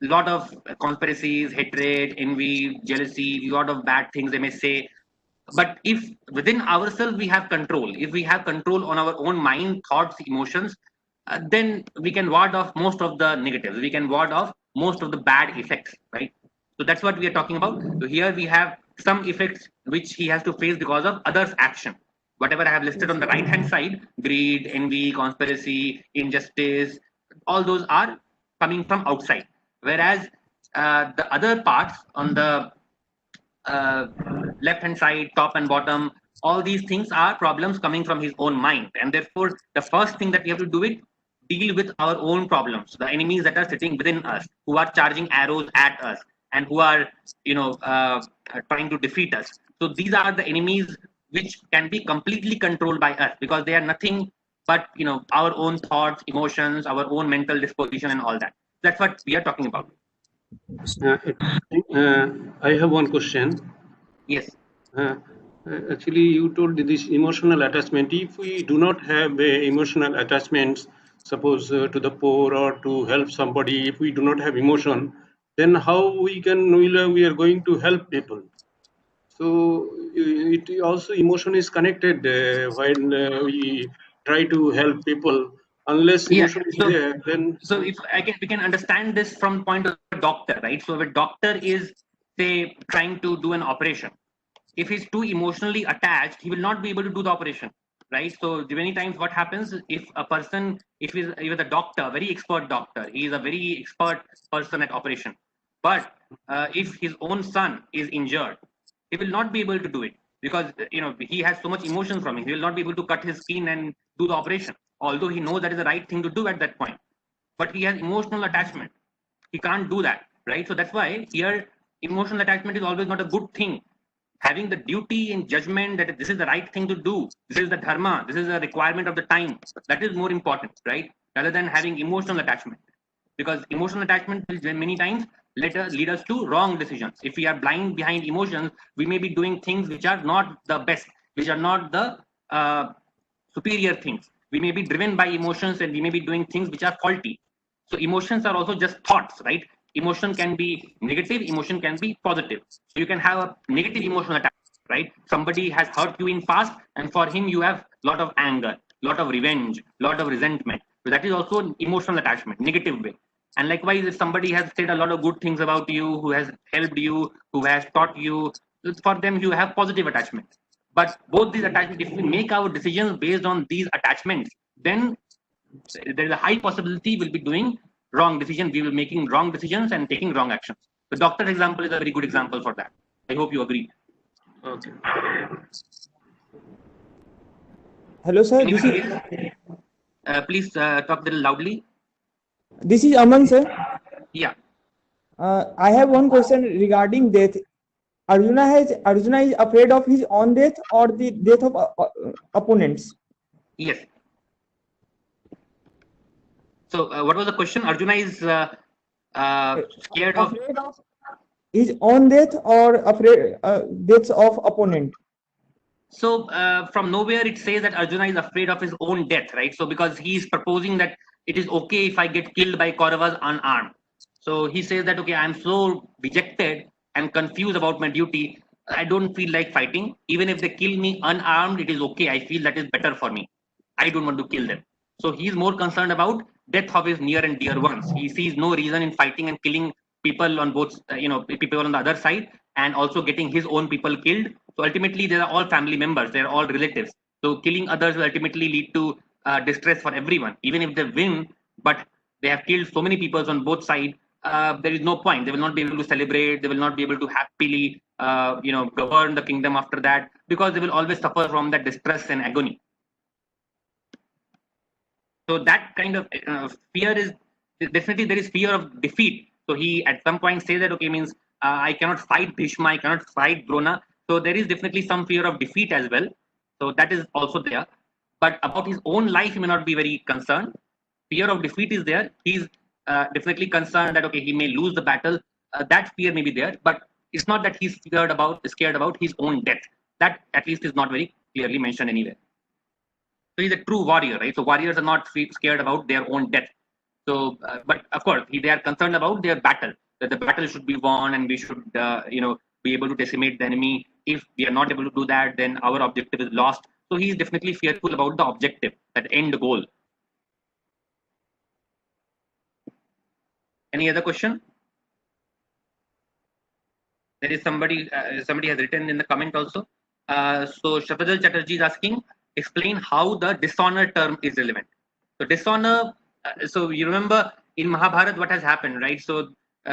lot of conspiracies, hatred, envy, jealousy, lot of bad things they may say. But if within ourselves we have control, if we have control on our own mind, thoughts, emotions, then we can ward off most of the negatives. We can ward off most of the bad effects, right? So that's what we are talking about. So here we have some effects which he has to face because of others' action. Whatever I have listed on the right hand side, greed, envy, conspiracy, injustice, all those are coming from outside. Whereas the other parts on the uh, left hand side, top and bottom, all these things are problems coming from his own mind. And therefore, the first thing that we have to do is deal with our own problems, the enemies that are sitting within us, who are charging arrows at us and who are, trying to defeat us. So these are the enemies which can be completely controlled by us because they are nothing but our own thoughts, emotions, our own mental disposition, and all that. That's what we are talking about. I have one question. Yes. Actually, you told this emotional attachment. If we do not have emotional attachments, suppose to the poor or to help somebody, if we do not have emotion, then how we are going to help people? So it also emotion is connected when we try to help people. Unless Yeah. emotion is there, then So if we can understand this from point of a doctor, right? So if a doctor is, say, trying to do an operation, if he's too emotionally attached, he will not be able to do the operation, right? So many times what happens if a person, if he's a doctor, very expert doctor, he is a very expert person at operation, but if his own son is injured, he will not be able to do it because he has so much emotion from it. He will not be able to cut his skin and do the operation, although he knows that is the right thing to do at that point. But he has emotional attachment. He can't do that, right? So that's why here emotional attachment is always not a good thing. Having the duty and judgment that this is the right thing to do, this is the dharma, this is a requirement of the time, that is more important, right? Rather than having emotional attachment, because emotional attachment will many times lead us to wrong decisions. If we are blind behind emotions, we may be doing things which are not the best, which are not the superior things. We may be driven by emotions and we may be doing things which are faulty. So emotions are also just thoughts, right? Emotion can be negative, emotion can be positive. So you can have a negative emotional attachment, right? Somebody has hurt you in past, and for him you have lot of anger, lot of revenge, lot of resentment. So that is also an emotional attachment, negative way. And likewise, if somebody has said a lot of good things about you, who has helped you, who has taught you, for them you have positive attachment. But both these attachments, if we make our decisions based on these attachments, then there is a high possibility we'll be doing wrong decisions. We will be making wrong decisions and taking wrong actions. The doctor example is a very good example for that. I hope you agree. okay. Hello, sir. Anybody else? Please talk a little loudly. This is Aman, sir. Yeah. I have one question regarding death. Arjuna is afraid of his own death or the death of opponents? Yes. So what was the question? Arjuna is scared of his own death or afraid deaths of opponent? So from nowhere it says that Arjuna is afraid of his own death, right? So because he is proposing that it is okay if I get killed by Kauravas unarmed. So he says that, okay, I'm so dejected and confused about my duty. I don't feel like fighting. Even if they kill me unarmed, it is okay. I feel that is better for me. I don't want to kill them. So he's more concerned about death of his near and dear ones. He sees no reason in fighting and killing people on both, people on the other side. and also getting his own people killed. So ultimately, they are all family members, they are all relatives. So killing others will ultimately lead to distress for everyone. Even if they win, but they have killed so many people on both sides, there is no point. They will not be able to celebrate. They will not be able to happily, govern the kingdom after that, because they will always suffer from that distress and agony. So that kind of fear is definitely, there is fear of defeat. So he at some point says that, okay, means I cannot fight Bhishma, I cannot fight Drona. So there is definitely some fear of defeat as well. So that is also there. But about his own life, he may not be very concerned. Fear of defeat is there. He's definitely concerned that, okay, he may lose the battle. That fear may be there, but it's not that he's scared about his own death. That at least is not very clearly mentioned anywhere. So he's a true warrior, right? So warriors are not scared about their own death. So, but of course, they are concerned about their battle. That the battle should be won, and we should, be able to decimate the enemy. If we are not able to do that, then our objective is lost. So he is definitely fearful about the objective, that end goal. Any other question? There is somebody has written in the comment also. So Shafadal Chatterjee is asking, explain how the dishonor term is relevant. So dishonor, so you remember in Mahabharata what has happened, right? So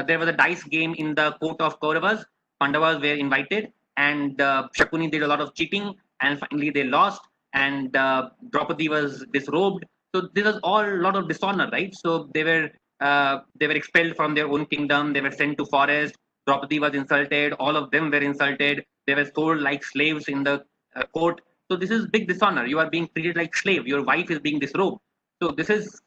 there was a dice game in the court of Kauravas. Pandavas were invited, and Shakuni did a lot of cheating, and finally they lost, and Draupadi was disrobed. So this was all a lot of dishonor, right? So they were expelled from their own kingdom. They were sent to forest. Draupadi was insulted. All of them were insulted. They were sold like slaves in the court. So this is big dishonor. You are being treated like slave. Your wife is being disrobed. So this is,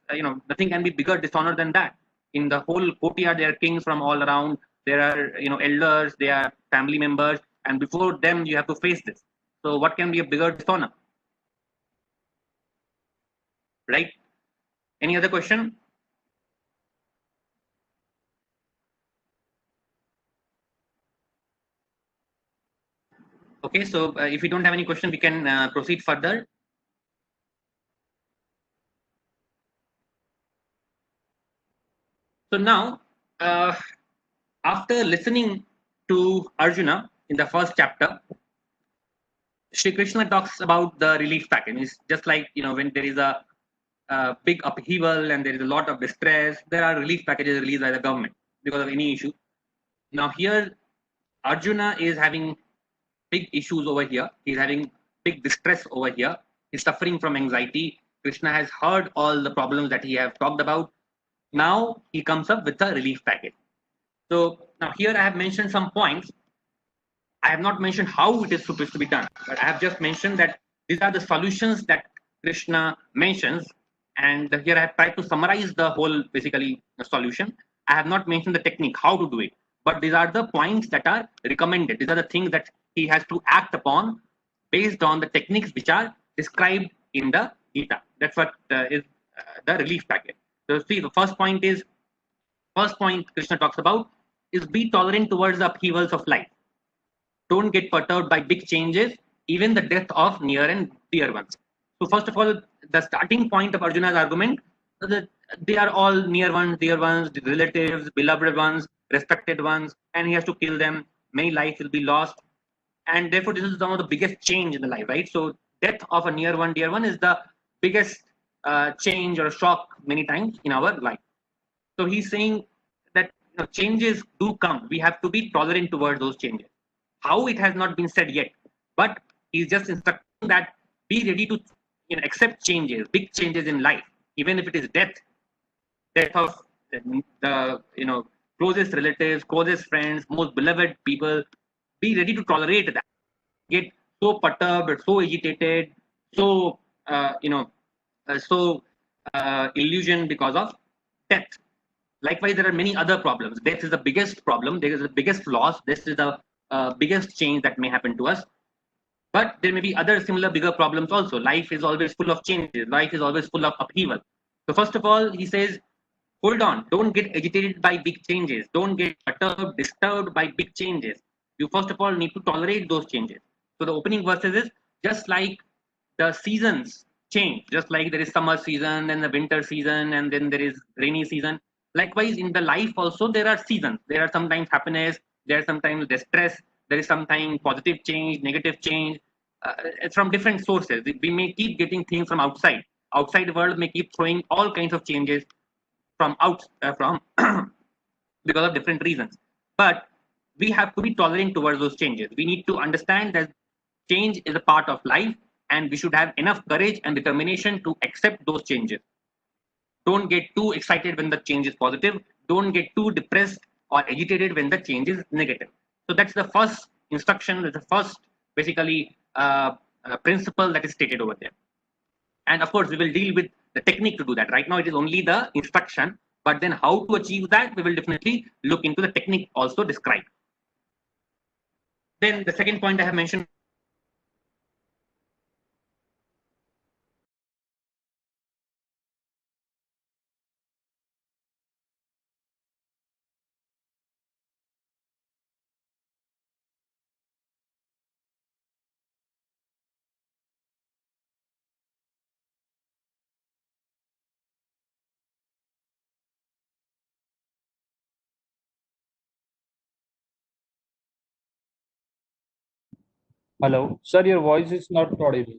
nothing can be bigger dishonor than that. In the whole courtyard, there are kings from all around. There are, elders. There are family members, and before them, you have to face this. So what can be a bigger dishonor, right? Any other question? Okay, so if we don't have any question, we can proceed further. So now, after listening to Arjuna in the first chapter, Shri Krishna talks about the relief package. It's just like, when there is a big upheaval and there is a lot of distress, there are relief packages released by the government because of any issue. Now here, Arjuna is having big issues over here. He's having big distress over here. He's suffering from anxiety. Krishna has heard all the problems that he have talked about. Now he comes up with a relief package. So now here I have mentioned some points. I have not mentioned how it is supposed to be done, but I have just mentioned that these are the solutions that Krishna mentions. And here I have tried to summarize the whole, basically, the solution. I have not mentioned the technique, how to do it, but these are the points that are recommended. These are the things that he has to act upon based on the techniques which are described in the Gita. That's what is the relief package. So see, the first point Krishna talks about is be tolerant towards the upheavals of life. Don't get perturbed by big changes, even the death of near and dear ones. So first of all, the starting point of Arjuna's argument is that they are all near ones, dear ones, relatives, beloved ones, respected ones, and he has to kill them. Many lives will be lost, and therefore this is one of the biggest change in the life, right? So death of a near one, dear one is the biggest change or shock many times in our life. So he's saying that changes do come. We have to be tolerant towards those changes. How, it has not been said yet, but he's just instructing that be ready to accept changes, big changes in life, even if it is death of the closest relatives, closest friends, most beloved people. Be ready to tolerate that. Get so perturbed, so agitated, so illusion because of death. Likewise, there are many other problems. Death is the biggest problem. There is the biggest loss. This is the biggest change that may happen to us. But there may be other similar bigger problems also. Life is always full of changes. Life is always full of upheaval. So first of all, he says, hold on. Don't get agitated by big changes. Don't get perturbed, disturbed by big changes. You first of all need to tolerate those changes. So the opening verses is just like the seasons change. Just like there is summer season, then the winter season, and then there is rainy season. Likewise, in the life also, there are seasons. There are sometimes happiness, There's sometimes distress, there is sometimes positive change, negative change. It's from different sources. We may keep getting things from outside. Outside the world may keep throwing all kinds of changes from because of different reasons. But we have to be tolerant towards those changes. We need to understand that change is a part of life, and we should have enough courage and determination to accept those changes. Don't get too excited when the change is positive. Don't get too depressed or agitated when the change is negative. So that's the first instruction, that's the first basically principle that is stated over there. And of course, we will deal with the technique to do that. Right now, it is only the instruction, but then how to achieve that, we will definitely look into the technique also described. Then the second point I have mentioned. Hello, sir, your voice is not audible.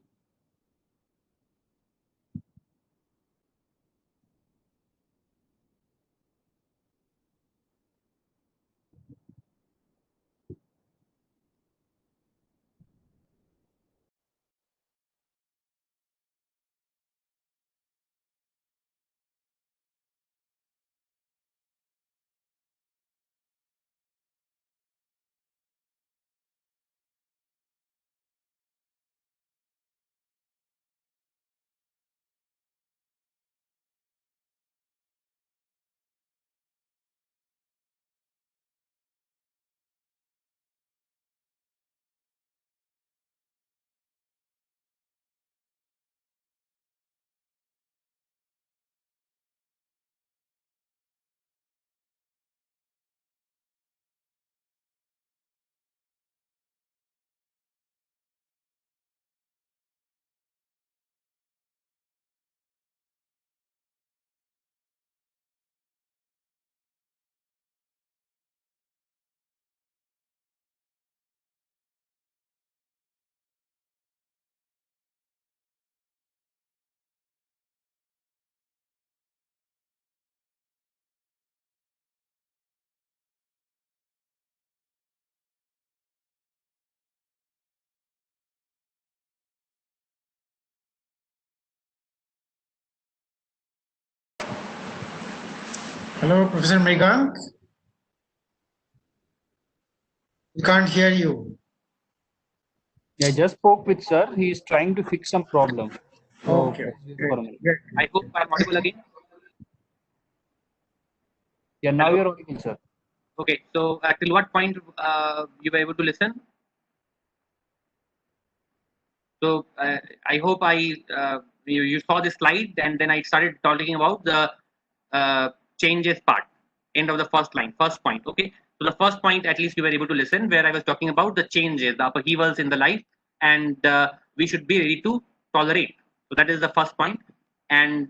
Hello, Professor Mrigank. We can't hear you. I just spoke with sir. He is trying to fix some problem. So, Okay. for a minute. Great. I hope I'm audible again. Yeah, now Hello? you're audible, sir. Okay, so till what point you were able to listen? So I hope you saw this slide, and then I started talking about the changes part, end of the first line, first point. Okay, so the first point, at least you were able to listen, where I was talking about the changes, the upheavals in the life, and we should be ready to tolerate. So that is the first point. And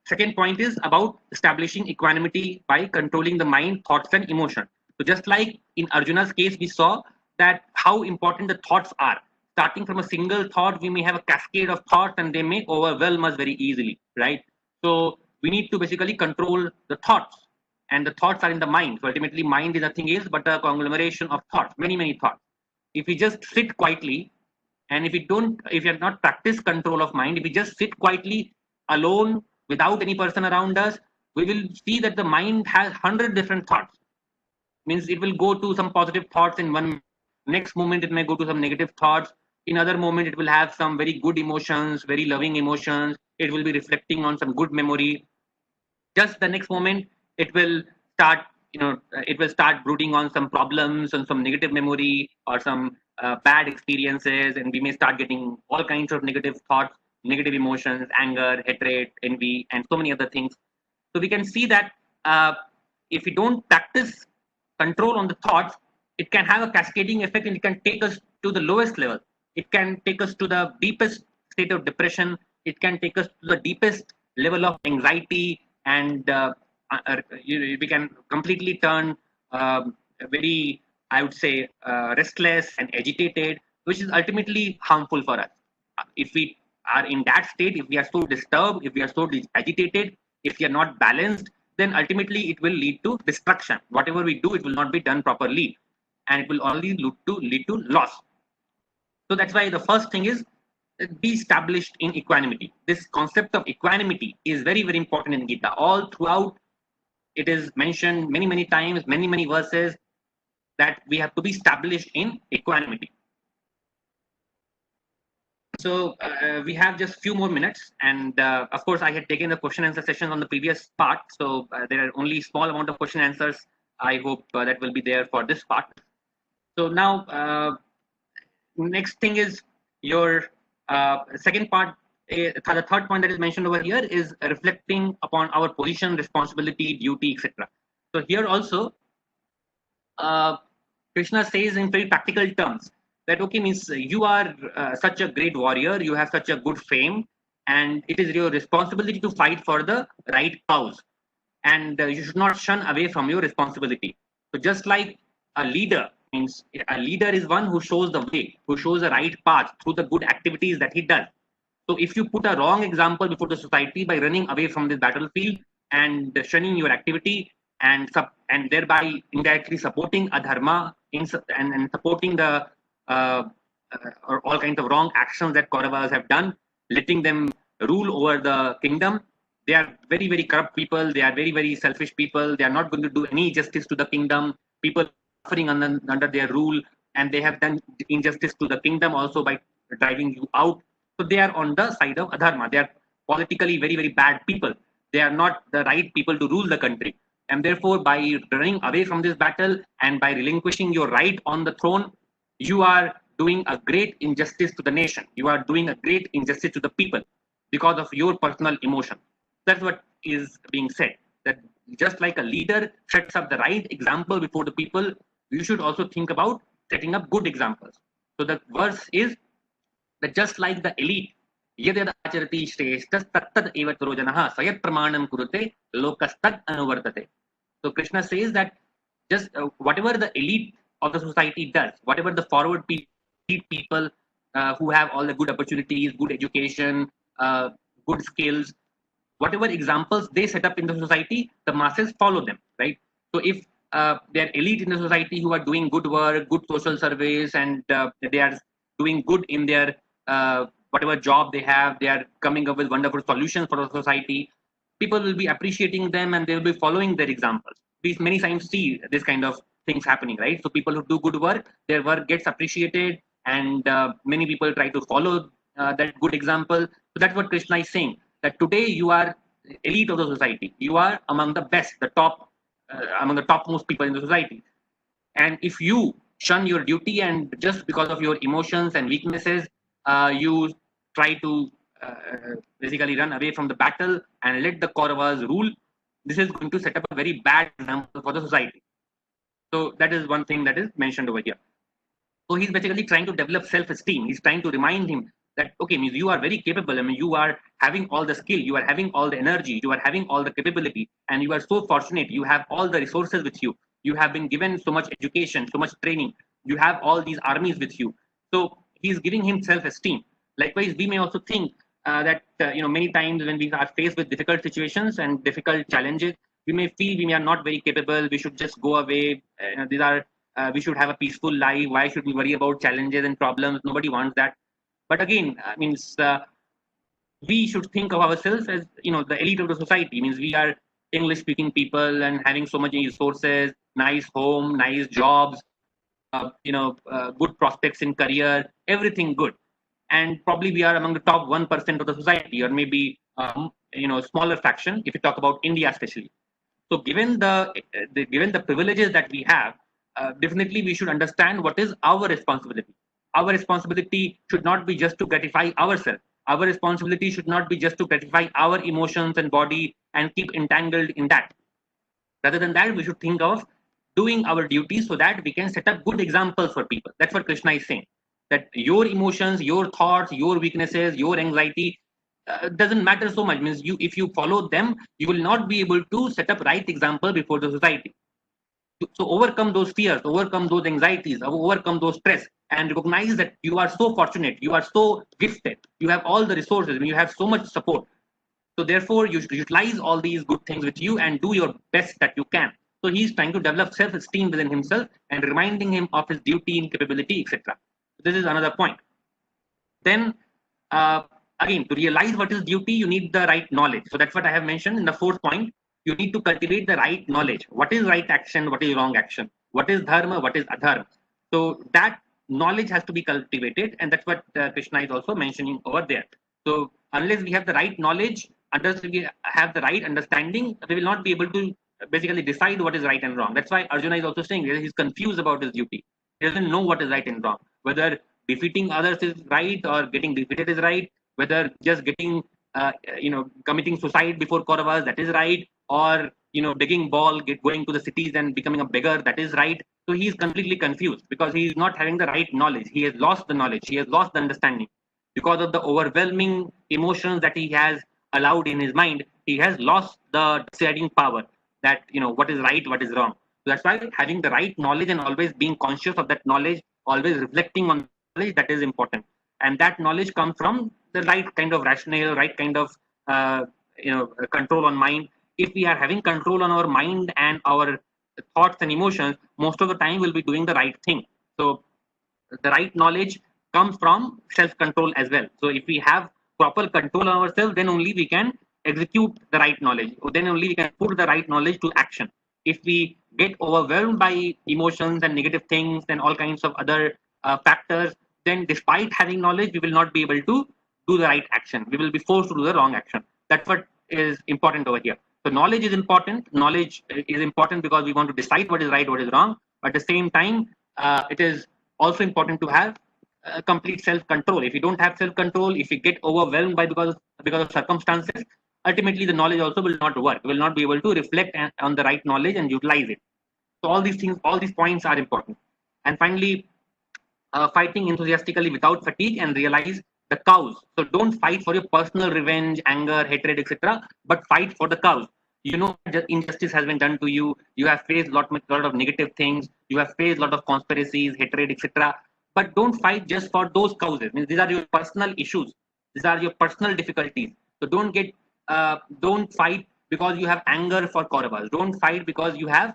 second point is about establishing equanimity by controlling the mind, thoughts, and emotion. So just like in Arjuna's case, we saw that how important the thoughts are. Starting from a single thought, we may have a cascade of thoughts, and they may overwhelm us very easily, right? So we need to basically control the thoughts, and the thoughts are in the mind. So ultimately, mind is nothing else but a conglomeration of thoughts, many thoughts. If we just sit quietly, and if you have not practiced control of mind, if we just sit quietly alone without any person around us, we will see that the mind has 100 different thoughts. Means it will go to some positive thoughts in one, next moment it may go to some negative thoughts, in other moment it will have some very good emotions, very loving emotions, it will be reflecting on some good memory. Just the next moment it will start, it will start brooding on some problems, on some negative memory, or some bad experiences, and we may start getting all kinds of negative thoughts, negative emotions, anger, hatred, envy, and so many other things. So we can see that if we don't practice control on the thoughts, it can have a cascading effect, and it can take us to the lowest level. It can take us to the deepest state of depression. It can take us to the deepest level of anxiety, and we can completely turn very I would say, restless and agitated, which is ultimately harmful for us. If we are in that state, if we are so disturbed, if we are so agitated, if we are not balanced, then ultimately it will lead to destruction. Whatever we do, it will not be done properly, and it will only lead to loss. So that's why the first thing is be established in equanimity. This concept of equanimity is very, very important in Gita. All throughout, it is mentioned many, many times, many, many verses that we have to be established in equanimity. So we have just few more minutes, and of course, I had taken the question answer session on the previous part, so there are only small amount of question answers. I hope that will be there for this part. So now, next thing is your second part. The third point that is mentioned over here is reflecting upon our position, responsibility, duty, etc. So here also, Krishna says in very practical terms that okay, means you are such a great warrior, you have such a good fame, and it is your responsibility to fight for the right cause, and you should not shun away from your responsibility. So just like a leader, means a leader is one who shows the way, who shows the right path through the good activities that he does. So if you put a wrong example before the society by running away from this battlefield and shunning your activity, and thereby indirectly supporting adharma and supporting the or all kinds of wrong actions that Kauravas have done, letting them rule over the kingdom. They are very, very corrupt people. They are very, very selfish people. They are not going to do any justice to the kingdom. People suffering under their rule, and they have done injustice to the kingdom also by driving you out. So they are on the side of adharma. They are politically very, very bad people. They are not the right people to rule the country. And therefore, by running away from this battle and by relinquishing your right on the throne, you are doing a great injustice to the nation. You are doing a great injustice to the people because of your personal emotion. That's what is being said. That just like a leader sets up the right example before the people, you should also think about setting up good examples. So the verse is that just like the elite, yad acharati shreshtas tattad eva tarojanaha sayat pramanam kurute lokastad anuvartate. So Krishna says that just whatever the elite of the society does, whatever the forward people who have all the good opportunities, good education, good skills, whatever examples they set up in the society, the masses follow them, right? So if they're elite in the society who are doing good work, good social service, and they are doing good in their whatever job they have, they are coming up with wonderful solutions for the society, people will be appreciating them and they will be following their examples. We many times see this kind of things happening, right? So people who do good work, their work gets appreciated, and many people try to follow that good example. So that's what Krishna is saying, that today you are elite of the society. You are among the best, the top, among the topmost people in the society. And if you shun your duty and just because of your emotions and weaknesses, you try to basically run away from the battle and let the Kauravas rule, this is going to set up a very bad example for the society. So that is one thing that is mentioned over here. So he's basically trying to develop self-esteem. He's trying to remind him that, okay, means you are very capable. I mean, you are having all the skill, you are having all the energy, you are having all the capability, and you are so fortunate. You have all the resources with you. You have been given so much education, so much training. You have all these armies with you. So he's giving him self-esteem. Likewise, we may also think that many times when we are faced with difficult situations and difficult challenges, we may feel we are not very capable. We should just go away. These are we should have a peaceful life. Why should we worry about challenges and problems? Nobody wants that. But again, means we should think of ourselves as the elite of the society. Means we are English-speaking people and having so many resources, nice home, nice jobs, good prospects in career, everything good. And probably we are among the top 1% of the society, or maybe smaller fraction if you talk about India especially. So given the privileges that we have, definitely we should understand what is our responsibility. Our responsibility should not be just to gratify ourselves. Our responsibility should not be just to gratify our emotions and body and keep entangled in that. Rather than that, we should think of doing our duty so that we can set up good examples for people. That's what Krishna is saying. That your emotions, your thoughts, your weaknesses, your anxiety doesn't matter so much. Means if you follow them, you will not be able to set up right example before the society. So overcome those fears, overcome those anxieties, overcome those stress, and recognize that you are so fortunate, you are so gifted, you have all the resources, and you have so much support. So therefore, you should utilize all these good things with you and do your best that you can. So he's trying to develop self-esteem within himself and reminding him of his duty and capability, etc. This is another point. Then again, to realize what is duty, you need the right knowledge. So that's what I have mentioned in the fourth point. You need to cultivate the right knowledge. What is right action? What is wrong action? What is dharma? What is adharma? So that knowledge has to be cultivated, and that's what Krishna is also mentioning over there. So unless we have the right knowledge, unless we have the right understanding, we will not be able to basically decide what is right and wrong. That's why Arjuna is also saying that he's confused about his duty. He doesn't know what is right and wrong. Whether defeating others is right or getting defeated is right. Whether just getting committing suicide before Kauravas, that is right, or digging ball, going to the cities and becoming a beggar, that is right. So he is completely confused because he is not having the right knowledge. He has lost the knowledge. He has lost the understanding because of the overwhelming emotions that he has allowed in his mind. He has lost the deciding power that what is right, what is wrong. So that's why having the right knowledge and always being conscious of that knowledge, always reflecting on knowledge, that is important. And that knowledge comes from the right kind of rationale, right kind of control on mind. If we are having control on our mind and our thoughts and emotions, most of the time we'll be doing the right thing. So the right knowledge comes from self-control as well. So if we have proper control on ourselves, then only we can execute the right knowledge. Then only we can put the right knowledge to action. If we get overwhelmed by emotions and negative things and all kinds of other factors, then despite having knowledge, we will not be able to do the right action. We will be forced to do the wrong action. That's what is important over here. So knowledge is important. Knowledge is important because we want to decide what is right, what is wrong. But at the same time, it is also important to have complete self-control. If you don't have self-control, if you get overwhelmed by because of circumstances, ultimately the knowledge also will not work. We will not be able to reflect on the right knowledge and utilize it. So all these things, all these points are important. And finally, fighting enthusiastically without fatigue and realize the cause. So don't fight for your personal revenge, anger, hatred, etc., but fight for the cause. Injustice has been done to you. You have faced a lot of negative things. You have faced a lot of conspiracies, hatred, etc. But don't fight just for those causes. These are your personal issues. These are your personal difficulties. So don't fight because you have anger for Kauravas. Don't fight because you have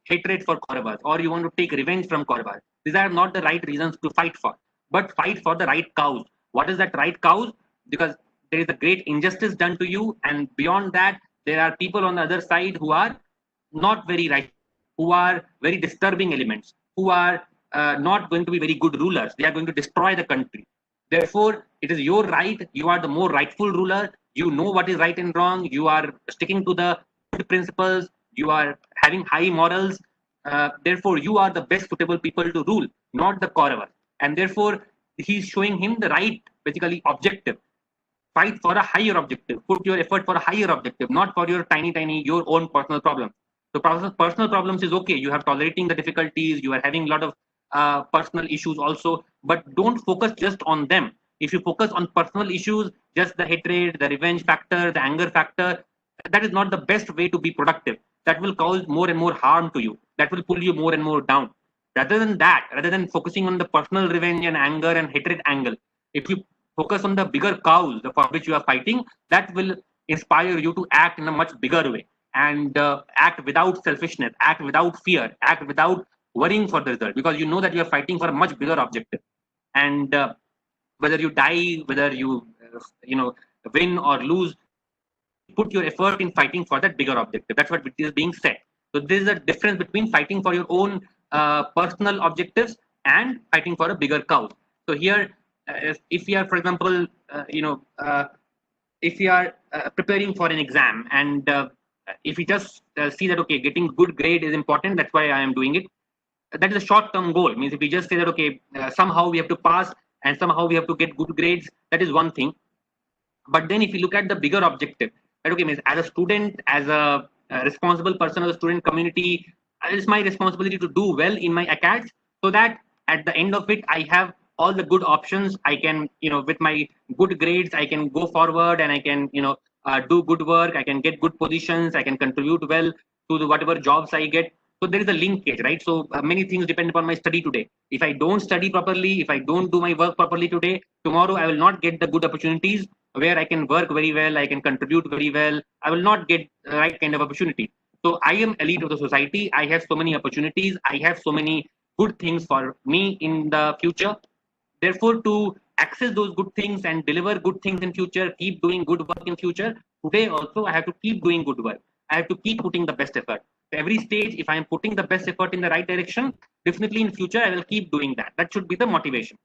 hatred for Kauravas or you want to take revenge from Kauravas. These are not the right reasons to fight for, but fight for the right cause. What is that right cause? Because there is a great injustice done to you, and beyond that, there are people on the other side who are not very right, who are very disturbing elements, who are not going to be very good rulers. They are going to destroy the country. Therefore, it is your right. You are the more rightful ruler. You know what is right and wrong. You are sticking to the good principles. You are having high morals. Therefore, you are the best suitable people to rule, not the Kauravas. And therefore, he's showing him the right, basically, objective. Fight for a higher objective. Put your effort for a higher objective, not for your your own personal problems. So personal problems is okay. You have tolerating the difficulties. You are having a lot of personal issues also, but don't focus just on them. If you focus on personal issues, just the hatred, the revenge factor, the anger factor, that is not the best way to be productive. That will cause more and more harm to you. That will pull you more and more down. Rather than focusing on the personal revenge and anger and hatred angle, if you focus on the bigger cause for which you are fighting, that will inspire you to act in a much bigger way and act without selfishness, act without fear, act without worrying for the result, because you know that you are fighting for a much bigger objective. And whether you die, whether you win or lose, put your effort in fighting for that bigger objective. That's what is being said. So there is a difference between fighting for your own personal objectives and fighting for a bigger cause. So here, if you are, for example, if you are preparing for an exam, and if you just see that okay, getting good grade is important, that's why I am doing it. That is a short-term goal. Means if we just say that okay, somehow we have to pass and somehow we have to get good grades, that is one thing. But then if you look at the bigger objective, that okay, means as a student, as a responsible person of the student community, it's my responsibility to do well in my acads, so that at the end of it, I have all the good options. I can, with my good grades, I can go forward and I can, do good work. I can get good positions. I can contribute well to whatever jobs I get. So there is a linkage, right? So many things depend upon my study today. If I don't study properly, if I don't do my work properly today, tomorrow I will not get the good opportunities where I can work very well, I can contribute very well. I will not get the right kind of opportunity. So I am elite of the society. I have so many opportunities. I have so many good things for me in the future. Therefore, to access those good things and deliver good things in future, keep doing good work in future, today also I have to keep doing good work. I have to keep putting the best effort. Every stage, if I am putting the best effort in the right direction, definitely in future I will keep doing that. That should be the motivation.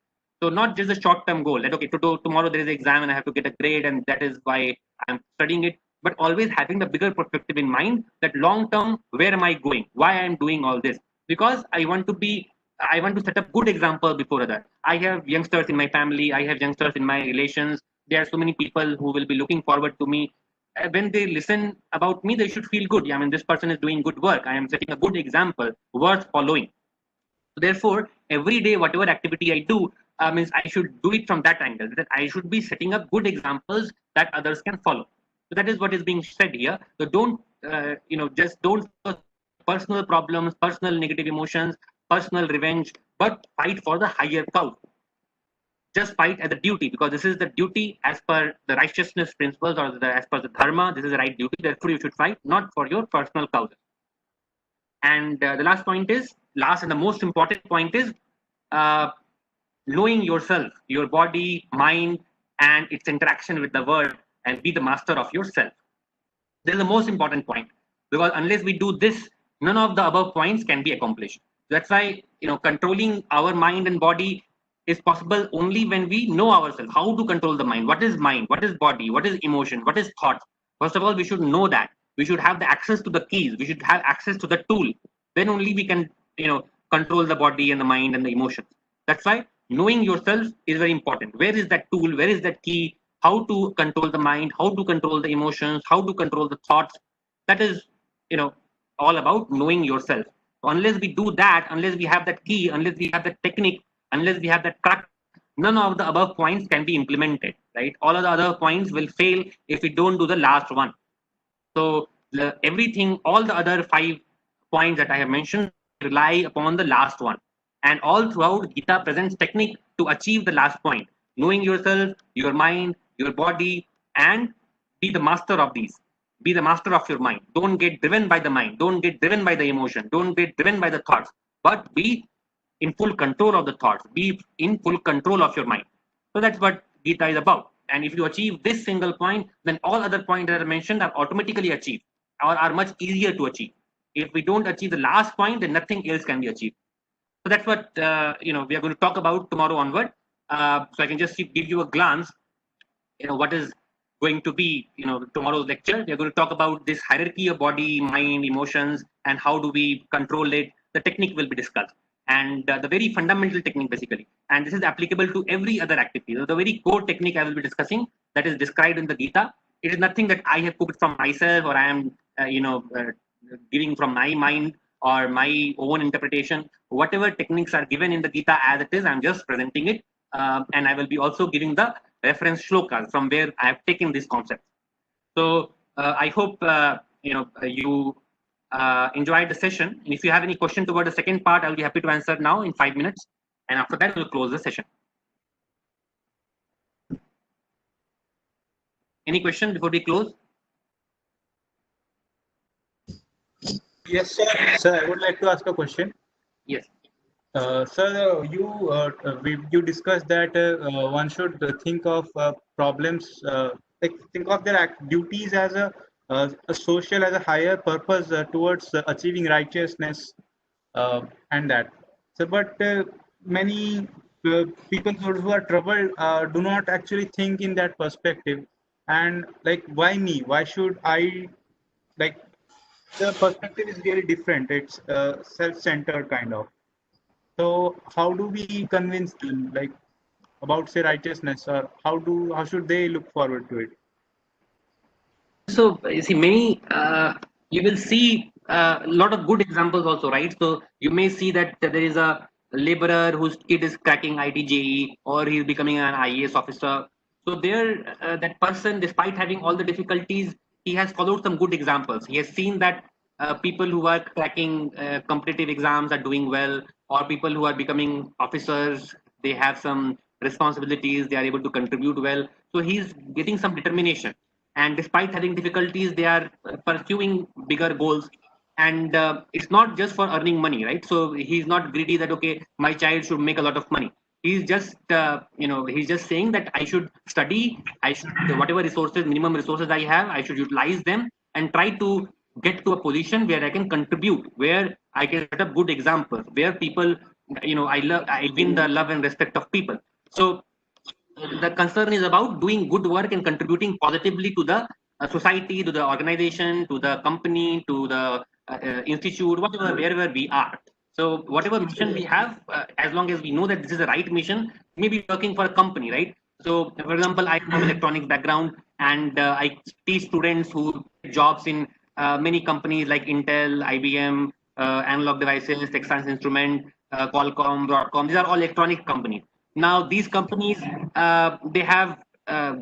So not just a short-term goal that okay, tomorrow there is an exam and I have to get a grade and that is why I'm studying it. But always having the bigger perspective in mind that long-term, where am I going? Why I am doing all this? Because I want to set up good example before others. I have youngsters in my family. I have youngsters in my relations. There are so many people who will be looking forward to me. When they listen about me, they should feel good. Yeah, I mean, this person is doing good work. I am setting a good example worth following. So therefore, every day, whatever activity I do, means I should do it from that angle. That I should be setting up good examples that others can follow. So that is what is being said here. So don't, just don't personal problems, personal negative emotions, personal revenge, but fight for the higher cause. Just fight as a duty because this is the duty as per the righteousness principles or as per the dharma. This is the right duty. Therefore, you should fight not for your personal causes. And the last and the most important point is uh, knowing yourself, your body, mind, and its interaction with the world, and be the master of yourself. This is the most important point because unless we do this, none of the above points can be accomplished. That's why controlling our mind and body is possible only when we know ourselves how to control the mind. What is mind? What is body? What is emotion? What is thought? First of all, we should know that. We should have the access to the keys. We should have access to the tool. Then only we can control the body and the mind and the emotions. That's why knowing yourself is very important. Where is that tool? Where is that key? How to control the mind? How to control the emotions? How to control the thoughts? That is all about knowing yourself. Unless we do that, unless we have that key, unless we have that technique, unless we have that crack, none of the above points can be implemented, right? All of the other points will fail if we don't do the last one. So everything, all the other 5 points that I have mentioned rely upon the last one. And all throughout, Gita presents technique to achieve the last point. Knowing yourself, your mind, your body, and be the master of these. Be the master of your mind. Don't get driven by the mind. Don't get driven by the emotion. Don't get driven by the thoughts. But be in full control of the thoughts. Be in full control of your mind. So that's what Gita is about. And if you achieve this single point, then all other points that are mentioned are automatically achieved or are much easier to achieve. If we don't achieve the last point, then nothing else can be achieved. So that's what we are going to talk about tomorrow onward. So I can just give you a glance. What is going to be tomorrow's lecture. We are going to talk about this hierarchy of body, mind, emotions, and how do we control it. The technique will be discussed, and the very fundamental technique basically. And this is applicable to every other activity. So the very core technique I will be discussing that is described in the Gita. It is nothing that I have cooked from myself or I am giving from my mind or my own interpretation. Whatever techniques are given in the Gita as it is, I'm just presenting it, and I will be also giving the reference shlokas from where I have taken this concept. So I hope you enjoyed the session. And if you have any question toward the second part, I'll be happy to answer now in 5 minutes. And after that, we'll close the session. Any question before we close? Yes, sir. Sir, I would like to ask a question. Yes. Sir, you discussed that one should think of problems, think of their duties as a social, as a higher purpose towards achieving righteousness, and that. So, but many people who are troubled do not actually think in that perspective. And like, why me? Why should I? Like, the perspective is really different. It's self-centered kind of. So how do we convince them, like, about say righteousness, or how should they look forward to it? So you see, many you will see a lot of good examples also, right? So you may see that there is a laborer whose kid is cracking ITJE or he is becoming an IAS officer. So there, that person, despite having all the difficulties, he has followed some good examples. He has seen that people who are cracking competitive exams are doing well, or people who are becoming officers, they have some responsibilities, they are able to contribute well. So he's getting some determination. And despite having difficulties, they are pursuing bigger goals. And it's not just for earning money, right? So he's not greedy that, okay, my child should make a lot of money. He's just, he's just saying that I should study, I should, whatever resources, minimum resources I have, I should utilize them and try to get to a position where I can contribute, where I can set up good examples, where people, I win the love and respect of people. So the concern is about doing good work and contributing positively to the society, to the organization, to the company, to the institute, whatever, wherever we are. So whatever mission we have, as long as we know that this is the right mission, maybe working for a company, right? So, for example, I have electronics background, and I teach students who get jobs in many companies like Intel, IBM, Analog Devices, Texas Instrument, Qualcomm, Broadcom. These are all electronic companies. Now, these companies, they have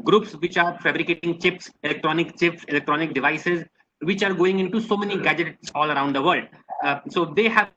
groups which are fabricating chips, electronic devices, which are going into so many gadgets all around the world. So they have.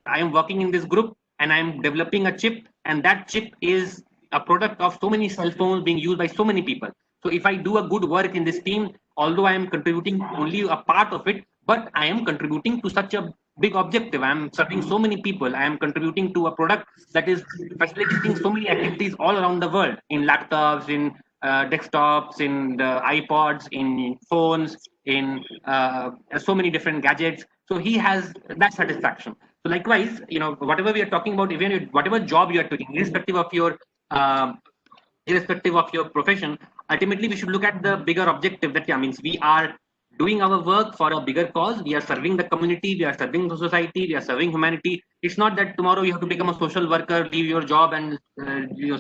I am working in this group and I am developing a chip, and that chip is a product of so many cell phones being used by so many people. So if I do a good work in this team, although I am contributing only a part of it, but I am contributing to such a big objective. I am serving so many people. I am contributing to a product that is facilitating so many activities all around the world in laptops, in desktops, in iPods, in phones, in so many different gadgets. So he has that satisfaction. So likewise, whatever we are talking about, even whatever job you are taking, uh, irrespective of your profession, ultimately we should look at the bigger objective that means we are doing our work for a bigger cause. We are serving the community, we are serving the society, we are serving humanity. It's not that tomorrow you have to become a social worker, leave your job, and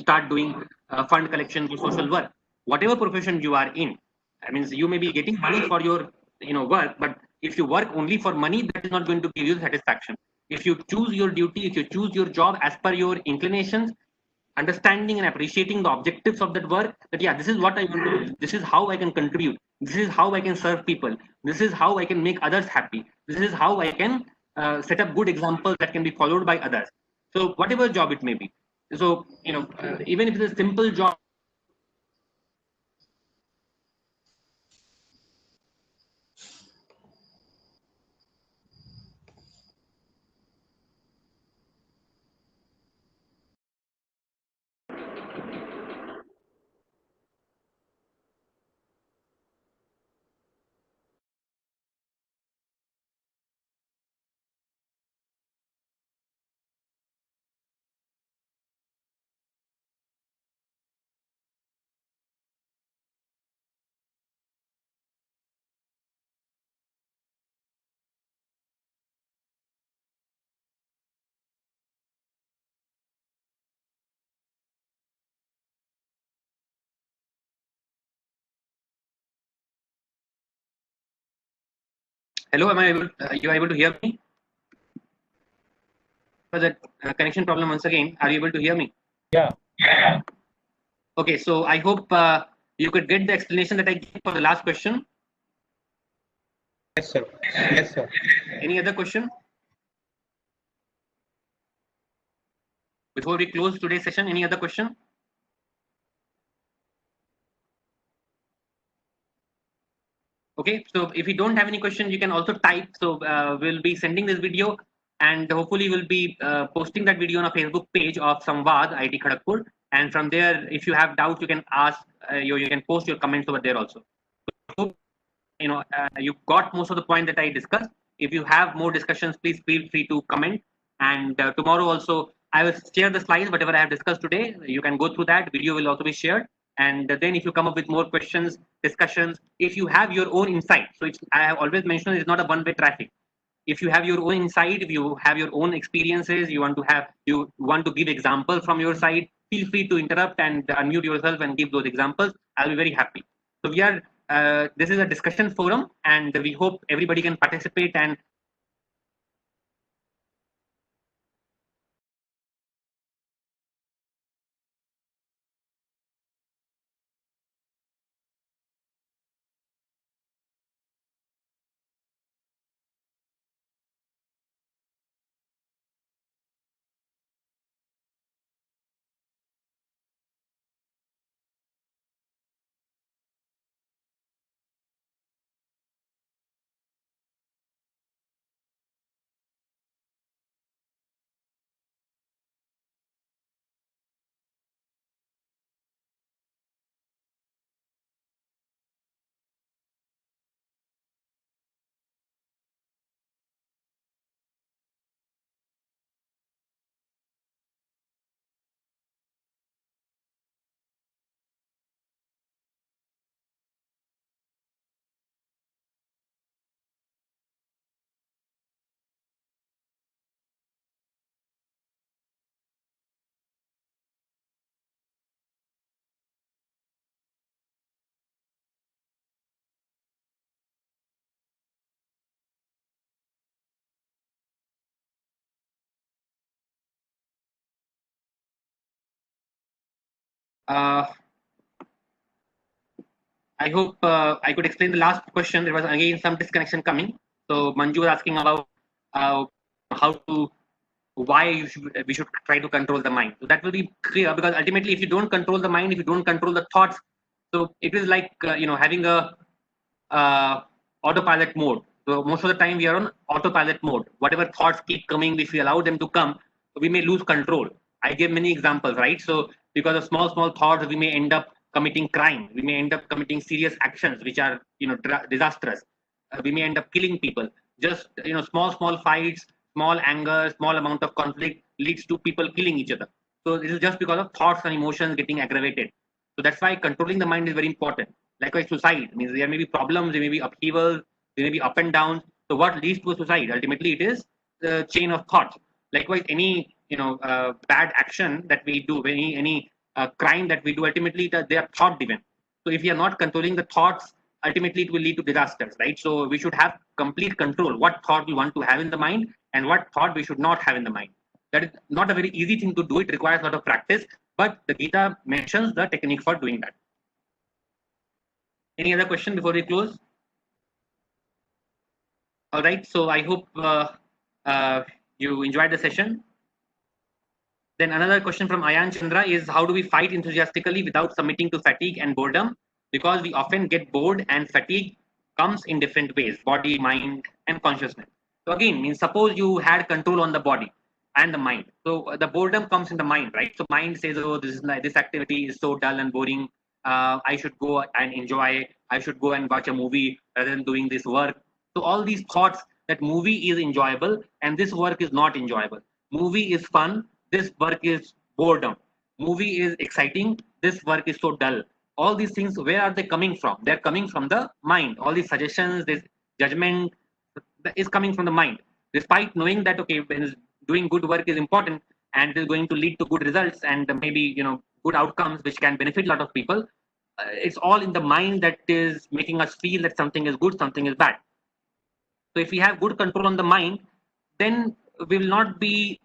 start doing fund collection for social work. Whatever profession you are in, I mean, you may be getting money for your work, but if you work only for money, that is not going to give you satisfaction. If you choose your duty, if you choose your job as per your inclinations, understanding and appreciating the objectives of that work, that this is what I want to do, this is how I can contribute, this is how I can serve people, this is how I can make others happy, this is how I can set up good examples that can be followed by others. So whatever job it may be, so even if it's a simple job. Hello, am I able? You are able to hear me? Was a connection problem once again? Are you able to hear me? Yeah. Okay, so I hope you could get the explanation that I gave for the last question. Yes, sir. Yes, sir. Any other question before we close today's session? Any other question? Okay, so if you don't have any questions, you can also type. So we'll be sending this video, and hopefully we'll be posting that video on a Facebook page of Samvad IT Kharagpur. And from there, if you have doubts, you can ask. You can post your comments over there also. So, you got most of the point that I discussed. If you have more discussions, please feel free to comment. And tomorrow also, I will share the slides, whatever I have discussed today. You can go through that. Video will also be shared. And then if you come up with more questions, discussions, if you have your own insight, so I have always mentioned it's not a one-way traffic. If you have your own insight, if you have your own experiences, you want to give examples from your side, feel free to interrupt and unmute yourself and give those examples. I'll be very happy. So this is a discussion forum, and we hope everybody can participate and Uh, I hope I could explain the last question. There was again some disconnection coming. So Manju was asking about how to, why we should try to control the mind. So that will be clear, because ultimately, if you don't control the mind, if you don't control the thoughts, so it is like having a autopilot mode. So most of the time we are on autopilot mode. Whatever thoughts keep coming, if we allow them to come, we may lose control. I gave many examples, right? So because of small thoughts, we may end up committing crime. We may end up committing serious actions which are disastrous. We may end up killing people. Just small fights, small anger, small amount of conflict leads to people killing each other. So this is just because of thoughts and emotions getting aggravated. So that's why controlling the mind is very important. Likewise, suicide means there may be problems, there may be upheavals, there may be up and downs. So what leads to a suicide? Ultimately, it is the chain of thoughts. Likewise, any bad action that we do, any crime that we do, ultimately they are thought driven. So if we are not controlling the thoughts, ultimately it will lead to disasters, right? So we should have complete control what thought we want to have in the mind and what thought we should not have in the mind. That is not a very easy thing to do. It requires a lot of practice, but the Gita mentions the technique for doing that. Any other question before we close? All right. So I hope you enjoyed the session. Then another question from Ayan Chandra is, how do we fight enthusiastically without submitting to fatigue and boredom? Because we often get bored, and fatigue comes in different ways: body, mind, and consciousness. So again, means suppose you had control on the body and the mind. So the boredom comes in the mind, right? So mind says, oh, this activity is so dull and boring. I should go and enjoy. I should go and watch a movie rather than doing this work. So all these thoughts that movie is enjoyable and this work is not enjoyable. Movie is fun. This work is boredom. Movie is exciting. This work is so dull. All these things, where are they coming from? They're coming from the mind. All these suggestions, this judgment is coming from the mind. Despite knowing that, okay, when doing good work is important and it is going to lead to good results and maybe good outcomes which can benefit a lot of people, it's all in the mind that is making us feel that something is good, something is bad. So if we have good control on the mind, then we will not be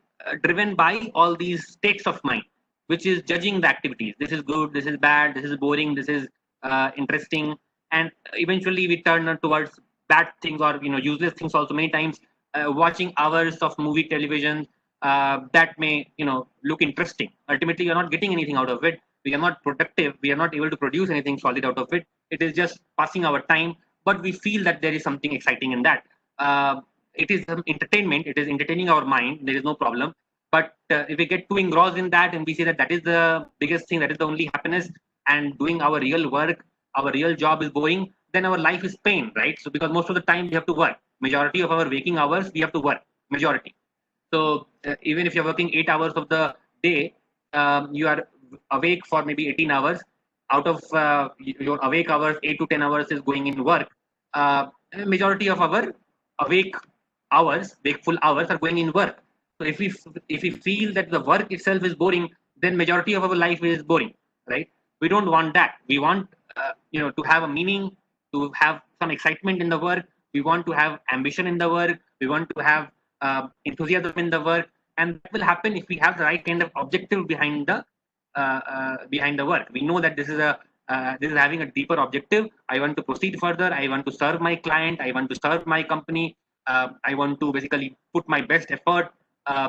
driven by all these states of mind, which is judging the activities. This is good, this is bad, this is boring, this is interesting, and eventually we turn towards bad things or useless things also. Many times, watching hours of movie, television that may look interesting. Ultimately, you're not getting anything out of it. We are not productive. We are not able to produce anything solid out of it. It is just passing our time, but we feel that there is something exciting in that. It is entertainment. It is entertaining our mind. There is no problem. But if we get too engrossed in that and we say that that is the biggest thing, that is the only happiness, and doing our real work, our real job is boring, then our life is pain, right? So because most of the time we have to work. Majority of our waking hours, we have to work. Majority. So even if you're working 8 hours of the day, you are awake for maybe 18 hours. Out of your awake hours, 8 to 10 hours is going in work. Majority of our awake hours, wakeful hours, are going in work. So if we feel that the work itself is boring, then majority of our life is boring, right? We don't want that. We want to have a meaning, to have some excitement in the work. We want to have ambition in the work. We want to have enthusiasm in the work, and that will happen if we have the right kind of objective behind the work. We know that this is having a deeper objective. I want to proceed further. I want to serve my client. I want to serve my company. I want to basically put my best effort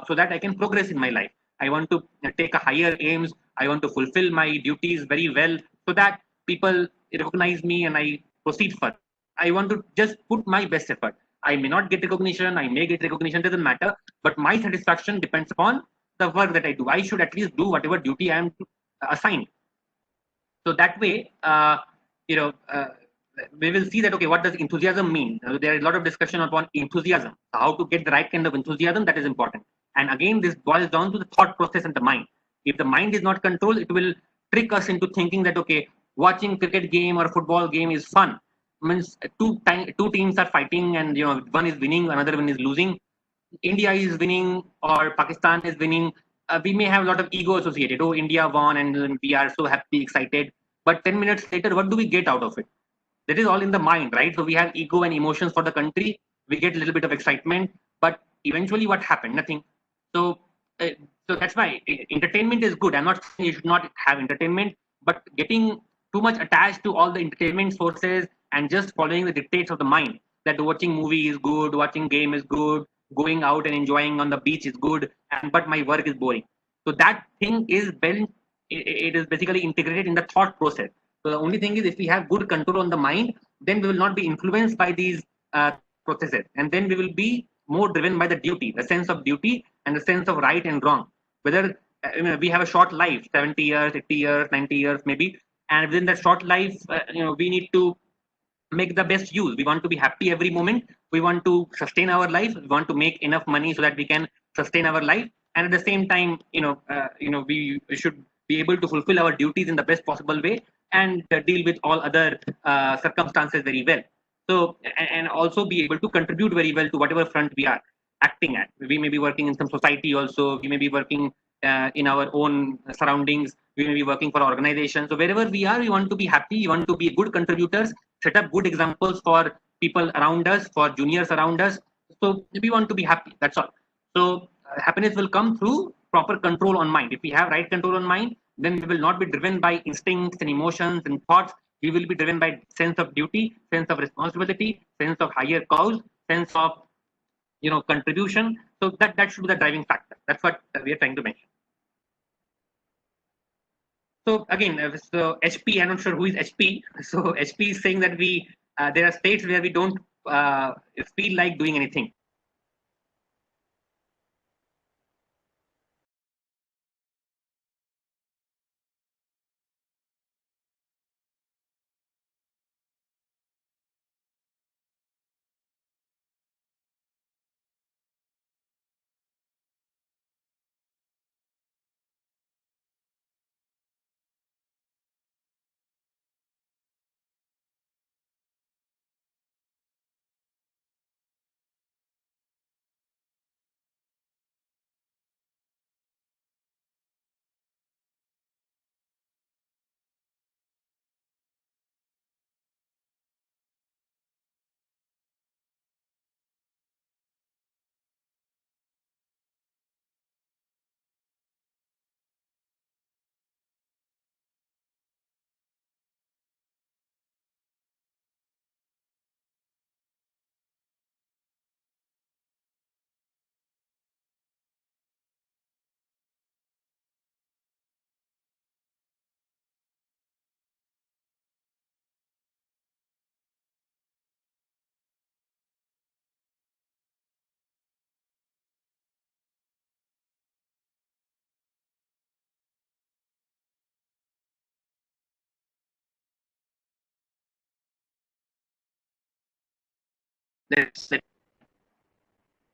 so that I can progress in my life. I want to take a higher aims. I want to fulfill my duties very well so that people recognize me and I proceed further. I want to just put my best effort. I may not get recognition. I may get recognition. Doesn't matter. But my satisfaction depends upon the work that I do. I should at least do whatever duty I am assigned. So that way, we will see that, okay, what does enthusiasm mean? There is a lot of discussion upon enthusiasm. How to get the right kind of enthusiasm, that is important. And again, this boils down to the thought process and the mind. If the mind is not controlled, it will trick us into thinking that, okay, watching cricket game or football game is fun. Means two teams are fighting and one is winning, another one is losing. India is winning or Pakistan is winning. We may have a lot of ego associated. Oh, India won and we are so happy, excited. But 10 minutes later, what do we get out of it? That is all in the mind, right? So we have ego and emotions for the country. We get a little bit of excitement, but eventually what happened? Nothing. So So that's why entertainment is good. I'm not saying you should not have entertainment, but getting too much attached to all the entertainment sources and just following the dictates of the mind, that watching movie is good, watching game is good, going out and enjoying on the beach is good, and but my work is boring. So that thing is built. It is basically integrated in the thought process. So the only thing is, if we have good control on the mind, then we will not be influenced by these processes, and then we will be more driven by the duty, the sense of duty, and the sense of right and wrong. Whether we have a short life, 70 years, 80 years, 90 years, maybe, and within that short life, we need to make the best use. We want to be happy every moment. We want to sustain our life. We want to make enough money so that we can sustain our life, and at the same time, we should be able to fulfill our duties in the best possible way and deal with all other circumstances very well. So, and also be able to contribute very well to whatever front we are acting at. We may be working in some society also. We may be working in our own surroundings. We may be working for organizations. So wherever we are, we want to be happy. We want to be good contributors, set up good examples for people around us, for juniors around us. So we want to be happy. That's all. So happiness will come through proper control on mind. If we have right control on mind, then we will not be driven by instincts and emotions and thoughts. We will be driven by sense of duty, sense of responsibility, sense of higher cause, sense of contribution. So that should be the driving factor. That's what we are trying to mention. So again, so HP, I'm not sure who is HP. So HP is saying that there are states where we don't feel like doing anything.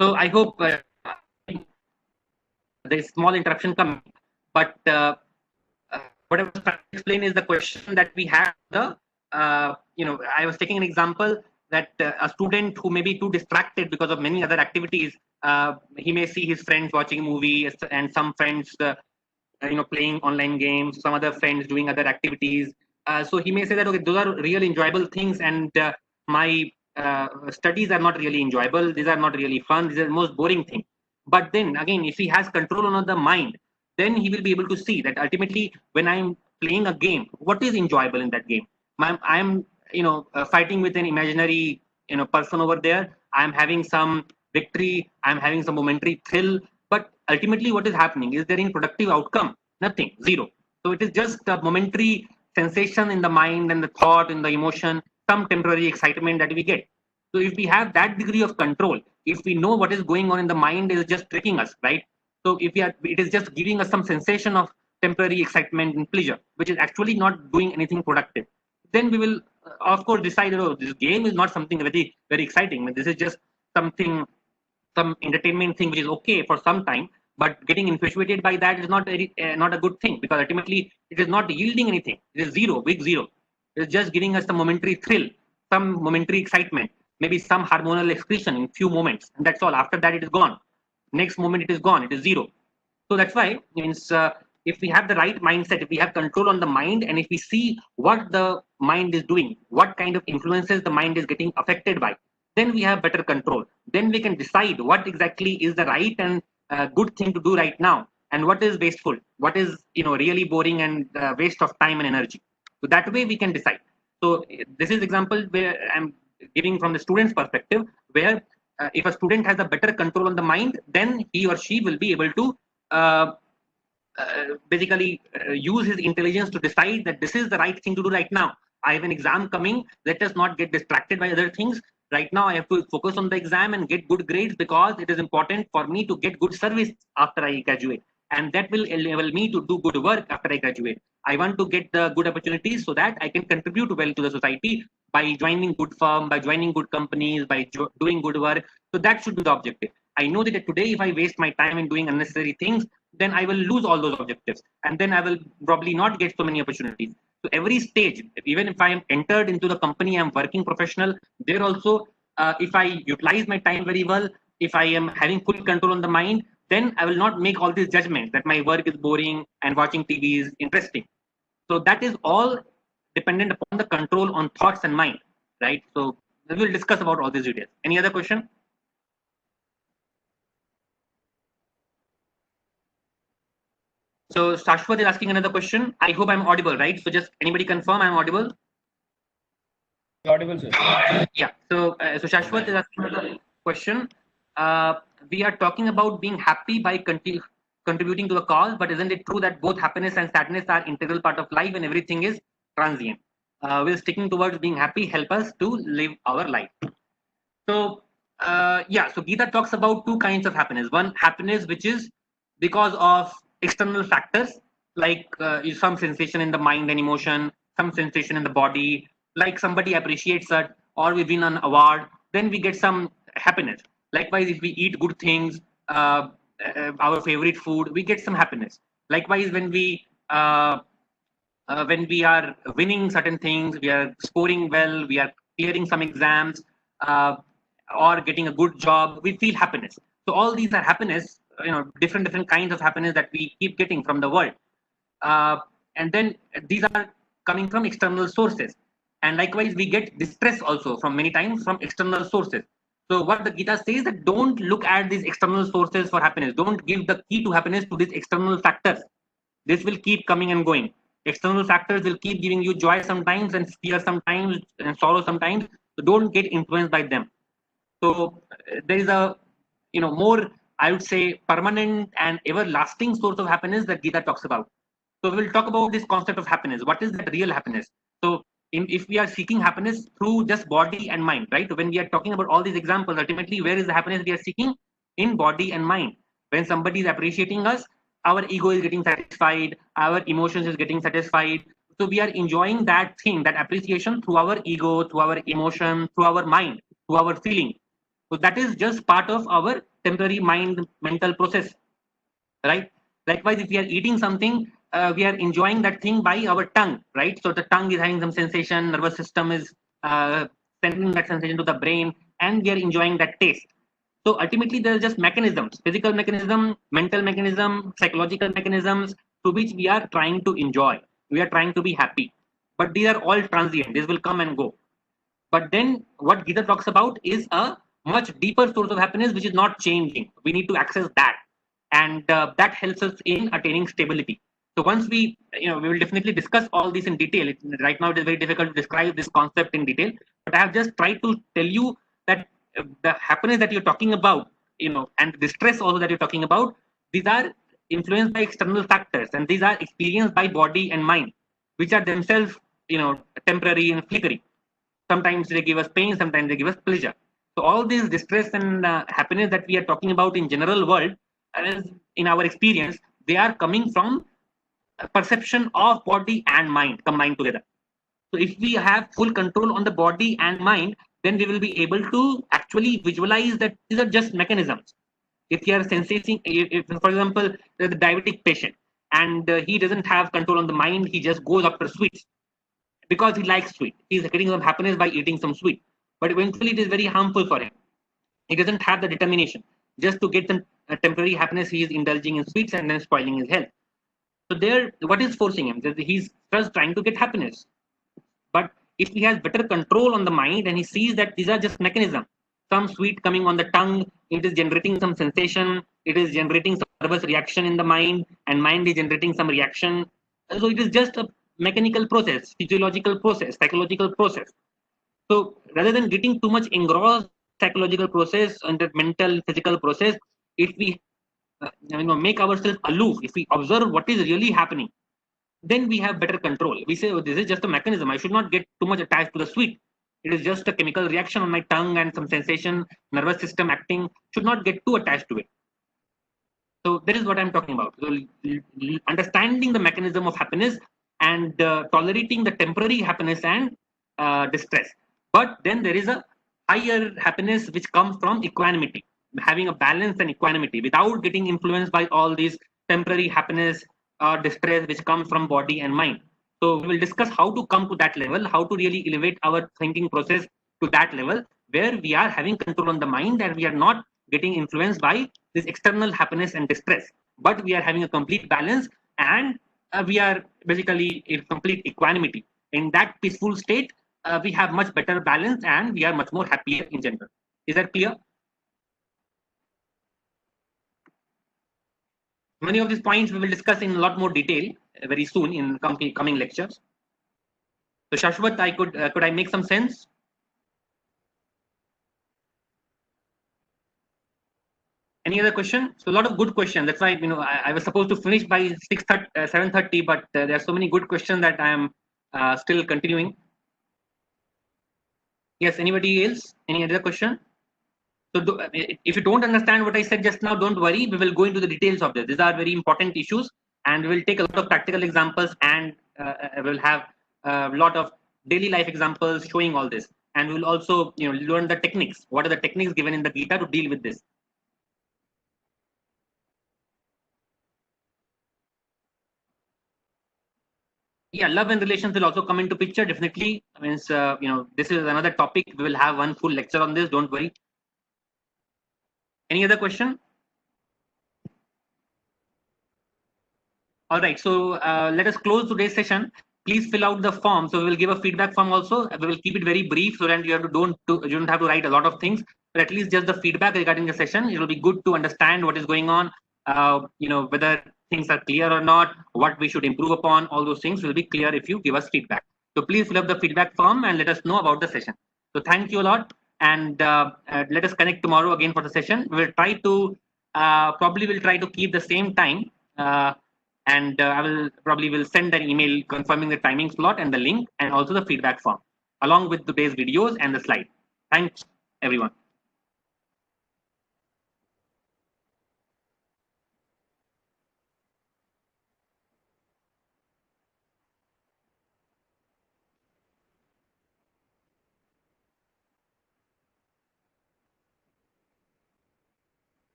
So I hope there is small interruption coming, but what I was trying to explain is the question that we have. I was taking an example that a student who may be too distracted because of many other activities, he may see his friends watching movies and some friends, playing online games, some other friends doing other activities. So he may say that, okay, those are real enjoyable things, and my studies are not really enjoyable. These are not really fun. These are the most boring thing. But then again, if he has control on the mind, then he will be able to see that ultimately, when I'm playing a game, what is enjoyable in that game? I'm fighting with an imaginary person over there. I'm having some victory. I'm having some momentary thrill. But ultimately, what is happening? Is there any productive outcome? Nothing. Zero. So it is just a momentary sensation in the mind and the thought and the emotion, some temporary excitement that we get. So if we have that degree of control, if we know what is going on in the mind is just tricking us, right? So if it is just giving us some sensation of temporary excitement and pleasure, which is actually not doing anything productive, then we will, of course, decide, oh, this game is not something very, very exciting. This is just something, some entertainment thing which is okay for some time, but getting infatuated by that is not not a good thing, because ultimately it is not yielding anything. It is zero, big zero. It is just giving us the momentary thrill, some momentary excitement, maybe some hormonal excretion in few moments, and that's all. After that, it is gone. Next moment, it is gone. It is zero. So that's why means if we have the right mindset, if we have control on the mind, and if we see what the mind is doing, what kind of influences the mind is getting affected by, then we have better control. Then we can decide what exactly is the right and good thing to do right now, and what is wasteful, what is really boring and waste of time and energy. So that way we can decide. So this is example where I'm giving from the student's perspective, where if a student has a better control on the mind, then he or she will be able to basically use his intelligence to decide that this is the right thing to do right now. I have an exam coming. Let us not get distracted by other things. Right now, I have to focus on the exam and get good grades because it is important for me to get good service after I graduate. And that will enable me to do good work after I graduate. I want to get the good opportunities so that I can contribute well to the society by joining good firm, by joining good companies, by doing good work. So that should be the objective. I know that today, if I waste my time in doing unnecessary things, then I will lose all those objectives. And then I will probably not get so many opportunities. So every stage, even if I am entered into the company, I'm working professional, there also, if I utilize my time very well, if I am having full control on the mind, then I will not make all these judgments that my work is boring and watching TV is interesting. So that is all dependent upon the control on thoughts and mind, right? So we will discuss about all these details. Any other question? So Shashwat is asking another question. I hope I'm audible, right? So just anybody confirm I'm audible? Audible, sir. Yeah. So Shashwat is asking another question. We are talking about being happy by contributing to the cause, but isn't it true that both happiness and sadness are integral part of life and everything is transient? Will sticking towards being happy help us to live our life? So yeah, so Gita talks about two kinds of happiness. One, happiness which is because of external factors, like some sensation in the mind and emotion, some sensation in the body, like somebody appreciates us or we win an award, then we get some happiness. Likewise, if we eat good things, our favorite food, we get some happiness. Likewise, when we are winning certain things, we are scoring well, we are clearing some exams, or getting a good job, we feel happiness. So all these are happiness, different kinds of happiness that we keep getting from the world. And then these are coming from external sources. And likewise, we get distress also from many times from external sources. So what the Gita says that don't look at these external sources for happiness. Don't give the key to happiness to these external factors. This will keep coming and going. External factors will keep giving you joy sometimes and fear sometimes and sorrow sometimes. So don't get influenced by them. So there is a more, I would say, permanent and everlasting source of happiness that Gita talks about. So we'll talk about this concept of happiness. What is that real happiness? So if we are seeking happiness through just body and mind, right? When we are talking about all these examples, ultimately, where is the happiness we are seeking? In body and mind. When somebody is appreciating us, our ego is getting satisfied, our emotions is getting satisfied. So we are enjoying that thing, that appreciation through our ego, through our emotion, through our mind, through our feeling. So that is just part of our temporary mental process, right? Likewise, if we are eating something, we are enjoying that thing by our tongue, right? So the tongue is having some sensation, nervous system is sending that sensation to the brain, and we are enjoying that taste. So ultimately, there are just mechanisms, physical mechanism, mental mechanism, psychological mechanisms through which we are trying to enjoy. We are trying to be happy. But these are all transient. This will come and go. But then what Gita talks about is a much deeper source of happiness, which is not changing. We need to access that. And that helps us in attaining stability. So once we will definitely discuss all this in detail. Right now, it is very difficult to describe this concept in detail. But I have just tried to tell you that the happiness that you're talking about, and the stress also that you're talking about, these are influenced by external factors, and these are experienced by body and mind, which are themselves, temporary and flickering. Sometimes they give us pain, sometimes they give us pleasure. So all this distress and happiness that we are talking about in general world, in our experience, they are coming from a perception of body and mind combined together. So if we have full control on the body and mind, then we will be able to actually visualize that these are just mechanisms. If you are sensing, if for example, the diabetic patient and he doesn't have control on the mind, he just goes after sweets because he likes sweet. He's getting some happiness by eating some sweet, but eventually it is very harmful for him. He doesn't have the determination. Just to get some temporary happiness, he is indulging in sweets and then spoiling his health. So there, what is forcing him? He's just trying to get happiness. But if he has better control on the mind and he sees that these are just mechanisms, some sweet coming on the tongue, it is generating some sensation, it is generating some nervous reaction in the mind, and mind is generating some reaction. So it is just a mechanical process, physiological process, psychological process. So rather than getting too much engrossed psychological process and the mental physical process, if we make ourselves aloof, if we observe what is really happening, then we have better control. We say, oh, this is just a mechanism. I should not get too much attached to the sweet. It is just a chemical reaction on my tongue and some sensation, nervous system acting. Should not get too attached to it. So that is what I'm talking about. So, understanding the mechanism of happiness and tolerating the temporary happiness and distress. But then there is a higher happiness which comes from equanimity, having a balance and equanimity without getting influenced by all these temporary happiness or distress which comes from body and mind. So we will discuss how to come to that level, how to really elevate our thinking process to that level where we are having control on the mind and we are not getting influenced by this external happiness and distress, but we are having a complete balance and we are basically in complete equanimity. In that peaceful state, we have much better balance and we are much more happier in general. Is that clear? Many of these points we will discuss in a lot more detail very soon in coming lectures. So Shashwat, could I make some sense? Any other question? So a lot of good questions. That's why I was supposed to finish by 7:30, but there are so many good questions that I am still continuing. Yes. Anybody else? Any other question? So if you don't understand what I said just now, don't worry. We will go into the details of this. These are very important issues, and we will take a lot of practical examples, and we'll have a lot of daily life examples showing all this. And we'll also learn the techniques. What are the techniques given in the Gita to deal with this? Yeah, love and relations will also come into picture. Definitely means this is another topic. We will have one full lecture on this. Don't worry. Any other question? All right. So let us close today's session. Please fill out the form. So we will give a feedback form also. We will keep it very brief so that you don't have to write a lot of things, but at least just the feedback regarding the session. It will be good to understand what is going on. Whether things are clear or not, what we should improve upon, all those things will be clear if you give us feedback. So please fill up the feedback form and let us know about the session. So thank you a lot, and let us connect tomorrow again for the session. We will try to try to keep the same time, and I will send an email confirming the timing slot and the link and also the feedback form along with today's videos and the slide. Thanks everyone.